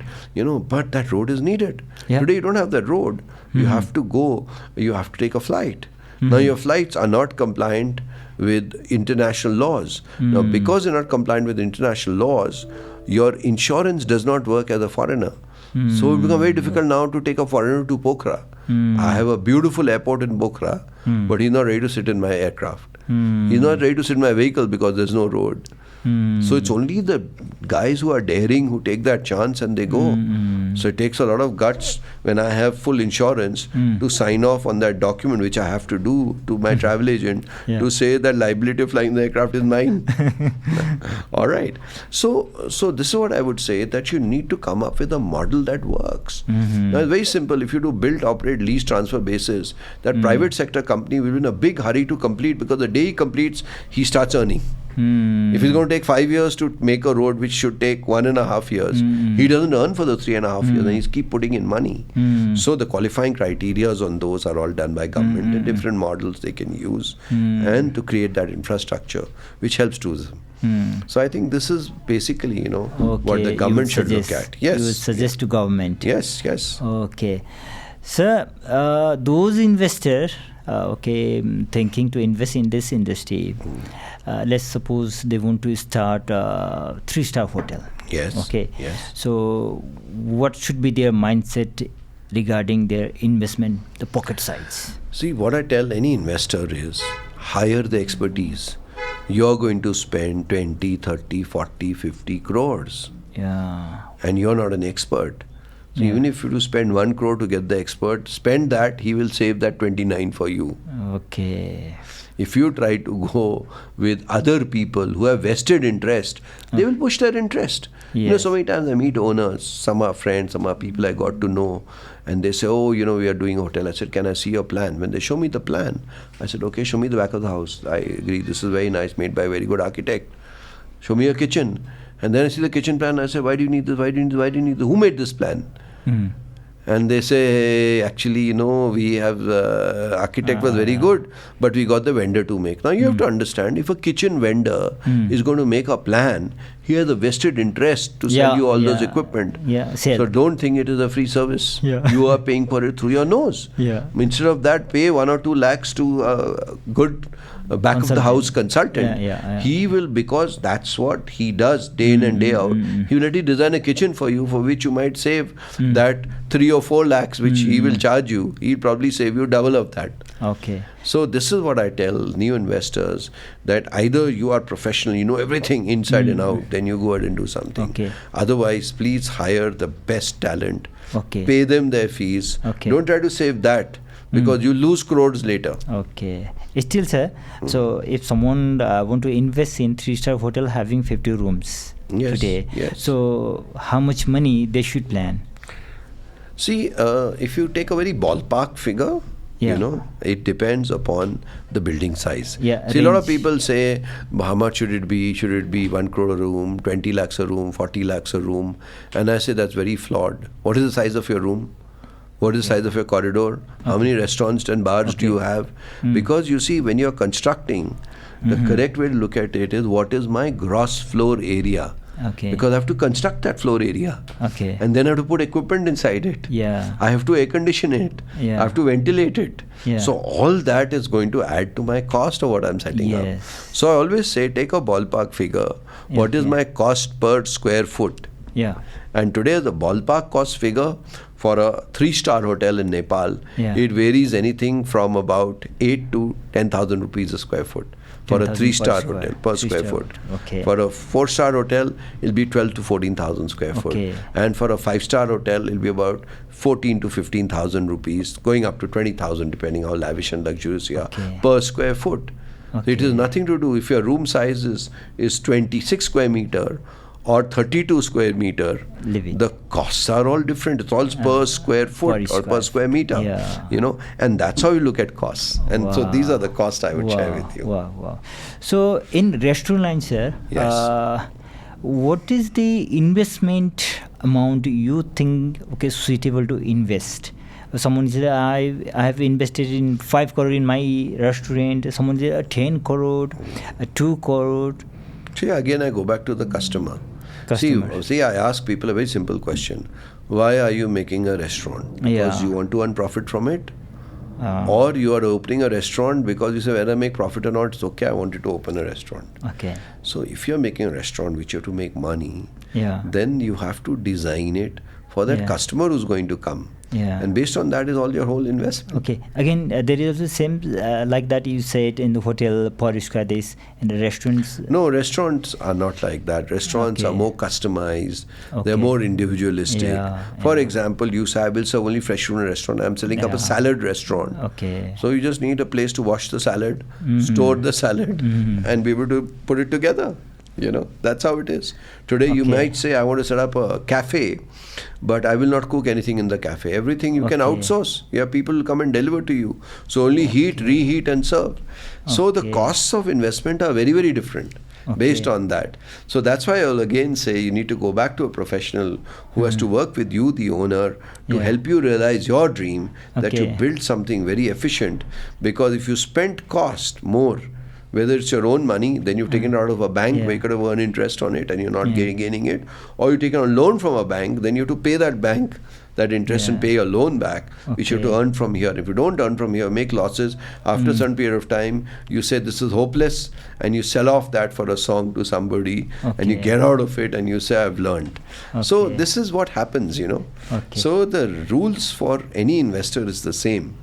But that road is needed. Today, you don't have that road. You have to go. You have to take a flight. Now, your flights are not compliant with international laws. Now, because you're not compliant with international laws, your insurance does not work as a foreigner. So it becomes very difficult now to take a foreigner to Pokhara. I have a beautiful airport in Pokhara, but he's not ready to sit in my aircraft. He's not ready to sit in my vehicle because there's no road. So it's only the guys who are daring who take that chance and they go. So it takes a lot of guts when I have full insurance to sign off on that document, which I have to do to my travel agent to say that liability of flying the aircraft is mine. All right. So this is what I would say, that you need to come up with a model that works. Now it's very simple. If you do build, operate, lease, transfer basis, that private sector company will be in a big hurry to complete, because the day he completes, he starts earning. If it's going to take 5 years to make a road which should take 1.5 years, he doesn't earn for the 3.5 years, and he's keep putting in money. So the qualifying criteria on those are all done by government, and different models they can use and to create that infrastructure which helps tourism. So I think this is basically, what the government should look at. Yes. You would suggest to government. Yes, yes. Okay. Sir, those investors thinking to invest in this industry, let's suppose they want to start a 3-star hotel. Yes. Okay. Yes. So what should be their mindset regarding their investment, the pocket size? See, what I tell any investor is hire the expertise. You're going to spend 20, 30, 40, 50 crores. Yeah. And you're not an expert. So even if you do spend 1 crore to get the expert, spend that, he will save that 29 for you. Okay. If you try to go with other people who have vested interest, they will push their interest. Yes. So many times I meet owners, some are friends, some are people I got to know, and they say, we are doing a hotel. I said, can I see your plan? When they show me the plan, I said, okay, show me the back of the house. I agree, this is very nice, made by a very good architect. Show me a kitchen. And then I see the kitchen plan, I say, why do you need this, why do you need this, why do you need this? Who made this plan? And they say, actually, we have, architect was very good, but we got the vendor to make. Now you have to understand, if a kitchen vendor is going to make a plan, he has a vested interest to sell you all those equipment. So don't think it is a free service. You are paying for it through your nose. Instead of that, pay 1 or 2 lakhs to a good back of the house consultant. He will, because that's what he does day in and day out. He will let you design a kitchen for you, for which you might save that 3 or 4 lakhs which he will charge you. He'll probably save you double of that. Okay. So this is what I tell new investors, that either you are professional, you know everything inside and out, then you go ahead and do something. Okay. Otherwise, please hire the best talent. Okay. Pay them their fees. Okay. Don't try to save that, because you lose crores later. Okay. Still, sir, so if someone want to invest in 3-star hotel having 50 rooms today, so how much money they should plan? See, if you take a very ballpark figure, it depends upon the building size. See, a lot of people say, how much should it be? Should it be 1 crore a room, 20 lakhs a room, 40 lakhs a room? And I say that's very flawed. What is the size of your room? What is the size of your corridor? How many restaurants and bars do you have? Because you see, when you're constructing, the correct way to look at it is, what is my gross floor area? Because I have to construct that floor area. And then I have to put equipment inside it. I have to air condition it. I have to ventilate it. So all that is going to add to my cost of what I'm setting up. So I always say, take a ballpark figure. What is my cost per square foot? And today the ballpark cost figure for a 3-star hotel in Nepal, it varies anything from about 8 to 10,000 rupees a square foot. For a 3-star hotel per square foot. For a 4-star hotel, it'll be 12 to 14,000 square foot. And for a 5-star hotel, it'll be about 14 to 15,000 rupees, going up to 20,000 depending how lavish and luxurious you are per square foot. So it has nothing to do if your room size is 26 square meter or 32 square meter. The costs are all different. It's all per square foot or per square meter. And that's how you look at costs. And so these are the costs I would share with you. So in restaurant line, sir, what is the investment amount you think suitable to invest? Someone said, I have invested in 5 crore in my restaurant. Someone said 10 crore, 2 crore. See, again I go back to the customer. See, I ask people a very simple question. Why are you making a restaurant? Because you want to earn profit from it? Or you are opening a restaurant because you say, whether I make profit or not, it's okay, I wanted to open a restaurant. So if you're making a restaurant which you have to make money, then you have to design it for that customer who's going to come. Yeah. And based on that is all your whole investment. Okay. Again, there is also same like that you said in the hotel per square days, in the restaurants. No, restaurants are not like that. Restaurants are more customized. They're more individualistic. For example, you say, I will serve only fresh food in a restaurant. I'm setting up a salad restaurant. Okay. So you just need a place to wash the salad, store the salad, and be able to put it together. That's how it is. Today you might say, I want to set up a cafe, but I will not cook anything in the cafe. Everything you can outsource. You have people who come and deliver to you. So only heat, reheat and serve. So the costs of investment are very, very different based on that. So that's why I'll again say you need to go back to a professional who has to work with you, the owner, to help you realize your dream, that you build something very efficient. Because if you spend cost more, whether it's your own money, then you've taken it out of a bank where you could have earned interest on it and you're not gaining it, or you take a loan from a bank, then you have to pay that bank that interest and pay your loan back, which you have to earn from here. If you don't earn from here, make losses, after a certain period of time, you say this is hopeless, and you sell off that for a song to somebody, and you get out of it and you say, I've learned. So this is what happens, So the rules for any investor is the same.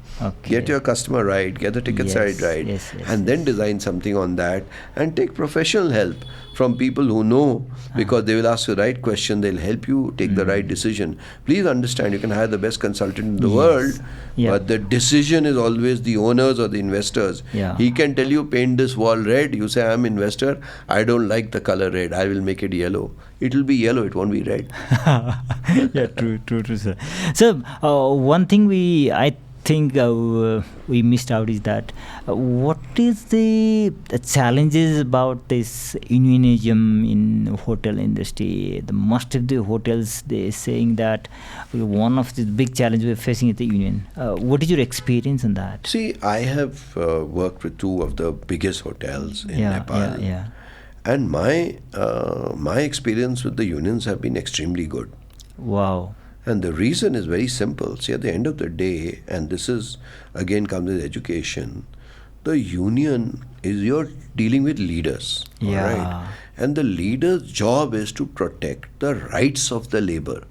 Get your customer right, get the ticket size right, and then design something on that, and take professional help from people who know, because they will ask the right question, they'll help you take the right decision. Please understand, you can hire the best consultant in the world, but the decision is always the owners or the investors. He can tell you, paint this wall red. You say, I'm investor, I don't like the color red, I will make it yellow. It will be yellow, it won't be red. True, sir. So one thing I think we missed out is that what is the challenges about this unionism in hotel industry? The most of the hotels, they're saying that one of the big challenges we're facing is the union. What is your experience in that? See, I have worked with two of the biggest hotels in Nepal. And my experience with the unions have been extremely good. Wow. And the reason is very simple. See, at the end of the day, and this is again comes with education, the union is you're dealing with leaders. All right? And the leader's job is to protect the rights of the labor.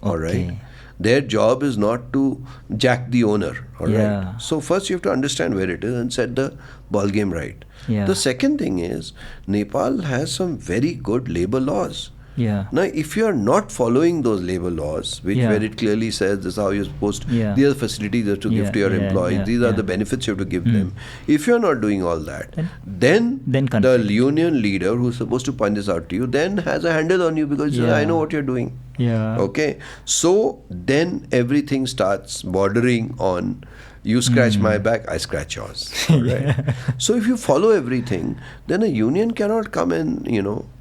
All right? Their job is not to jack the owner. All right? So first you have to understand where it is and set the ball game right. The second thing is, Nepal has some very good labor laws. Now, if you are not following those labor laws, where it clearly says this is how you're supposed to, these are the facilities you have to give to your employees, these are the benefits you have to give them. If you're not doing all that, then the union leader who's supposed to point this out to you then has a handle on you, because I know what you're doing. Okay. So then everything starts bordering on, you scratch my back, I scratch yours. Right? So if you follow everything, then a union cannot come and,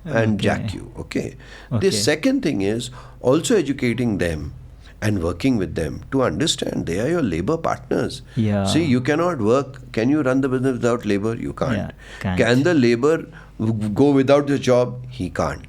and jack you. Okay. The second thing is also educating them and working with them to understand they are your labor partners. See, you cannot work. Can you run the business without labor? You can't. Can the labor go without the job? He can't.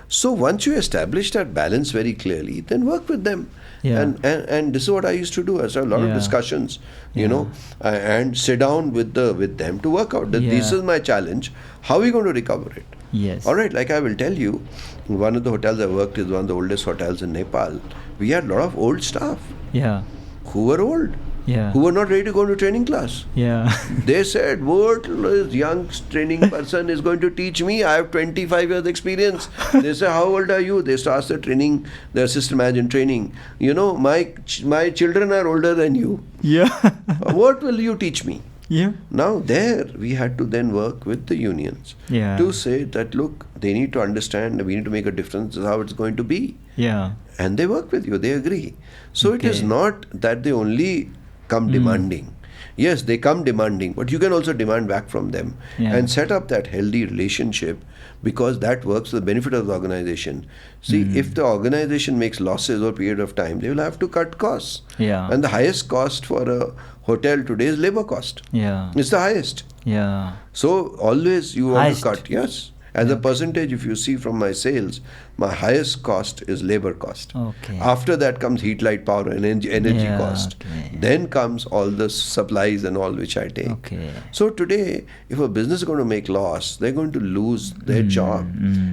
So once you establish that balance very clearly, then work with them. And this is what I used to do. I had a lot of discussions, and sit down with them to work out that this is my challenge. How are we going to recover it? All right, like I will tell you, one of the hotels I worked is one of the oldest hotels in Nepal. We had a lot of old staff who were old. Who were not ready to go to training class. They said, what this young training person is going to teach me? I have 25 years experience. They say, how old are you? They start the assistant manager in training. My children are older than you. What will you teach me? Now there we had to then work with the unions to say that, look, they need to understand, we need to make a difference, this is how it's going to be. And they work with you, they agree. So it is not that they only come demanding. Yes, they come demanding, but you can also demand back from them and set up that healthy relationship, because that works for the benefit of the organization. See, if the organization makes losses over a period of time, they will have to cut costs. And the highest cost for a hotel today is labor cost. It's the highest. So always you want to cut, As a percentage, if you see from my sales, my highest cost is labor cost. Okay. After that comes heat, light, power, and energy cost. Okay. Then comes all the supplies and all which I take. Okay. So today, if a business is going to make loss, they're going to lose their job.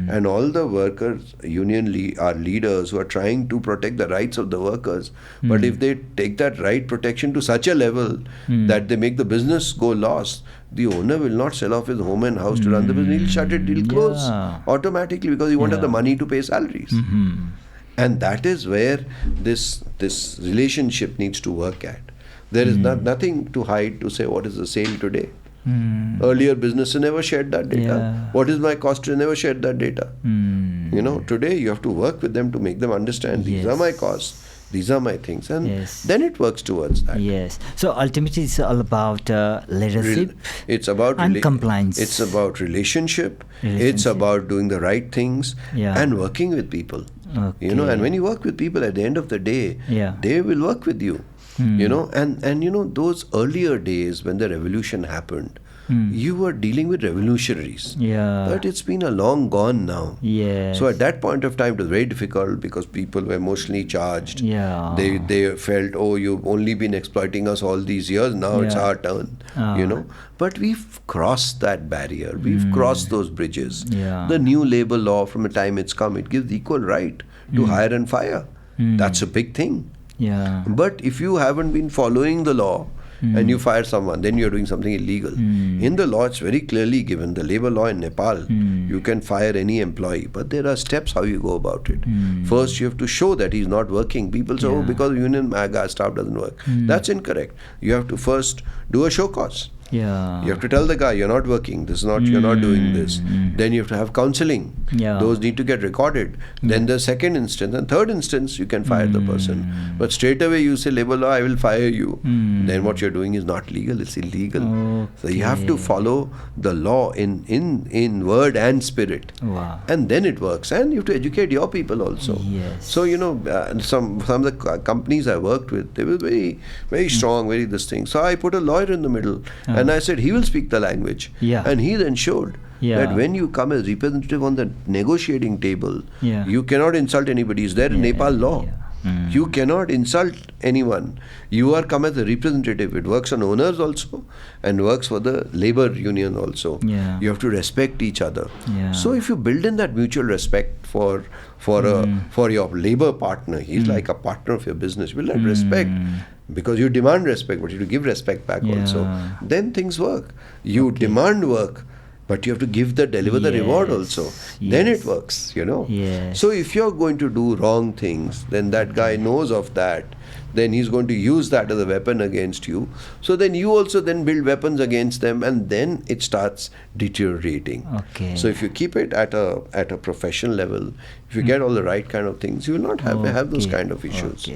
And all the workers, our leaders who are trying to protect the rights of the workers. But if they take that right protection to such a level that they make the business go loss, the owner will not sell off his home and house to run the business. He'll shut it, he'll close automatically because he won't have the money to pay salaries. And that is where this relationship needs to work at. There is nothing to hide to say what is the sale today. Earlier businesses never shared that data. What is my cost? They never shared that data. Today you have to work with them to make them understand these are my costs. These are my things, and then it works towards that. Yes. So ultimately, it's all about leadership. It's about and compliance. It's about relationship. It's about doing the right things and working with people. Okay. And when you work with people, at the end of the day, they will work with you. And those earlier days when the revolution happened, you were dealing with revolutionaries. But it's been a long gone now. So at that point of time, it was very difficult because people were emotionally charged. They felt, oh, you've only been exploiting us all these years. Now it's our turn. But we've crossed that barrier. We've crossed those bridges. The new labor law, from the time it's come, it gives equal right to hire and fire. That's a big thing. But if you haven't been following the law, and you fire someone, then you're doing something illegal. In the law, it's very clearly given, the labor law in Nepal, you can fire any employee, but there are steps how you go about it. First, you have to show that he's not working. People say, oh, because union staff doesn't work. That's incorrect. You have to first do a show cause. You have to tell the guy, you're not working, this is not, you're not doing this. Then you have to have counseling. Those need to get recorded. Then the second instance and third instance, you can fire the person. But straight away you say, labor law, I will fire you. Then what you're doing is not legal, it's illegal. So you have to follow the law in word and spirit. And then it works. And you have to educate your people also. So, some of the companies I worked with, they were very, very strong, very this thing. So I put a lawyer in the middle. And I said, he will speak the language. And he then showed that when you come as representative on the negotiating table, you cannot insult anybody. It's there in Nepal law. You cannot insult anyone. You are come as a representative. It works on owners also and works for the labor union also. You have to respect each other. So if you build in that mutual respect for your labor partner, he's like a partner of your business. You will have respect. Because you demand respect, but you have to give respect back also. Then things work. You demand work, but you have to deliver the reward also. Then it works, So if you're going to do wrong things, then that guy knows of that. Then he's going to use that as a weapon against you. So then you also then build weapons against them, and then it starts deteriorating. So if you keep it at a professional level, if you get all the right kind of things, you will not have those kind of issues.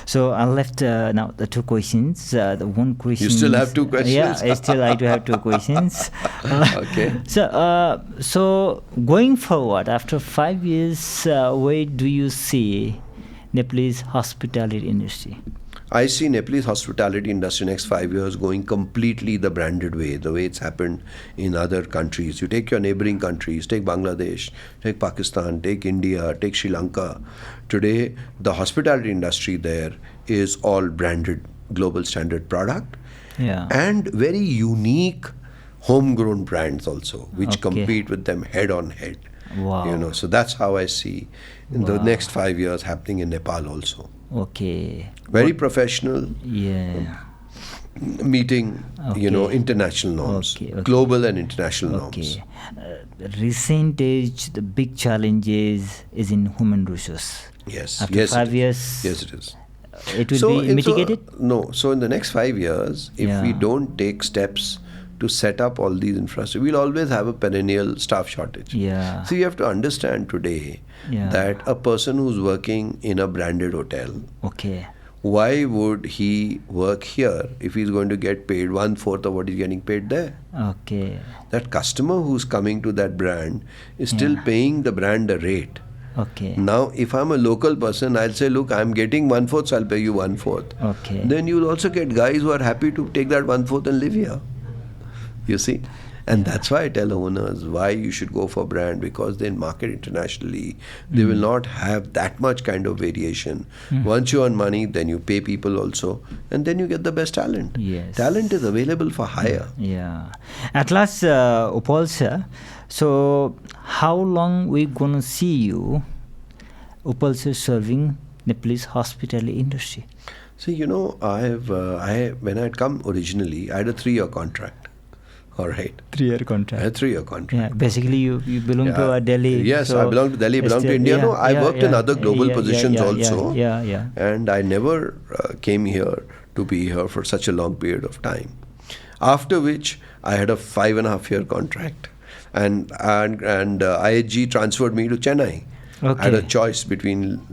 So I left now the two questions. The one question. You still have two questions? Yeah, I do have two questions. So going forward, after 5 years, where do you see Nepalese hospitality industry? I see Nepalese hospitality industry next 5 years going completely the branded way, the way it's happened in other countries. You take your neighboring countries, take Bangladesh, take Pakistan, take India, take Sri Lanka. Today, the hospitality industry there is all branded global standard product and very unique homegrown brands also, which compete with them head on head. So that's how I see in the next 5 years happening in Nepal also. Very professional. Meeting, international norms, global and international norms. Recent age, the big challenge is in human resources. After 5 years, it is. It will be mitigated? So in the next 5 years, if we don't take steps to set up all these infrastructure, we'll always have a perennial staff shortage. So you have to understand today that a person who's working in a branded hotel, why would he work here if he's going to get paid 1/4 of what he's getting paid there? That customer who's coming to that brand is still paying the brand a rate. Now, if I'm a local person, I'll say, look, I'm getting 1/4, so I'll pay you 1/4. Then you'll also get guys who are happy to take that 1/4 and live here. You see? And that's why I tell owners why you should go for brand, because they market internationally. They will not have that much kind of variation. Once you earn money, then you pay people also, and then you get the best talent. Yes. Talent is available for hire. Yeah. At last, Upaul sir, so how long we gonna see you, Upaul sir, serving Nepalese hospitality industry? See, you know, when I had come originally, I had a 3-year contract. All right. 3-year contract. A 3-year contract. Yeah. Basically, you belong to Delhi. Yes, so I belong to Delhi, I belong to India. No, I worked in other global positions also. Yeah. And I never came here to be here for such a long period of time. After which, I had a 5.5-year contract. And IHG transferred me to Chennai. Okay. I had a choice between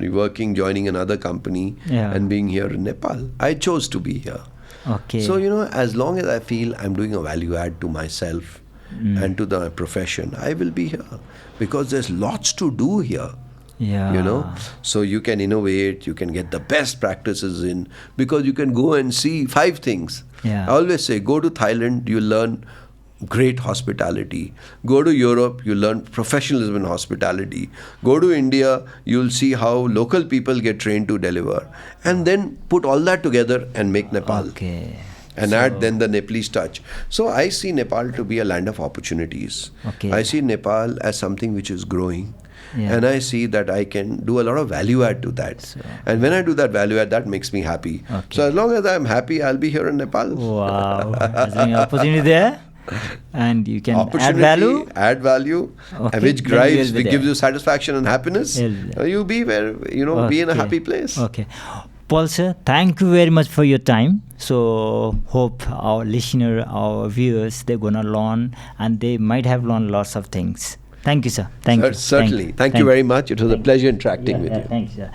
joining another company and being here in Nepal. I chose to be here. Okay. So, you know, as long as I feel I'm doing a value add to myself and to my profession, I will be here. Because there's lots to do here. Yeah. You know, so you can innovate, you can get the best practices in, because you can go and see 5 things. Yeah. I always say, go to Thailand, you learn great hospitality. Go to Europe, you learn professionalism in hospitality. Go to India, you'll see how local people get trained to deliver. And then put all that together and make Nepal. Okay. And add then the Nepalese touch. So I see Nepal to be a land of opportunities. Okay. I see Nepal as something which is growing. Yeah. And I see that I can do a lot of value add to that. So, and when I do that value add, that makes me happy. Okay. So as long as I'm happy, I'll be here in Nepal. Wow. There's an opportunity there. And you can add value. Add value, Okay. which Then gives you satisfaction and happiness. You'll You be where, be in a happy place. Okay. Paul sir, thank you very much for your time. So hope our listener, our viewers, they're gonna learn, and they might have learned lots of things. Thank you, sir. Thank you. Certainly. Thank you very much. It was a pleasure interacting with you. Thanks, sir.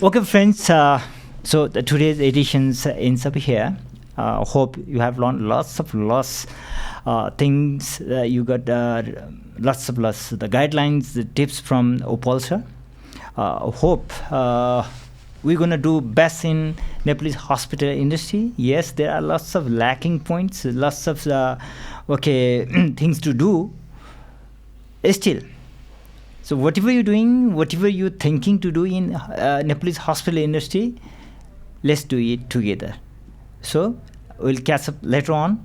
Okay, friends. So today's edition ends up here. Hope you have learned lots of things. You got lots the guidelines, the tips from Upaul sir. Hope we're gonna do best in Nepalese hospital industry. Yes, there are lots of lacking points, lots of things to do. Still, so whatever you're doing, whatever you're thinking to do in Nepalese hospital industry, let's do it together. So we'll catch up later on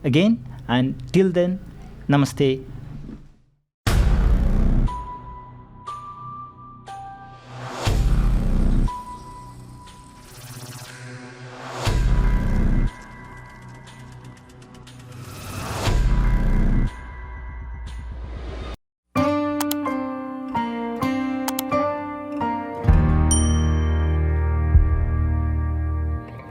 again, and till then, namaste.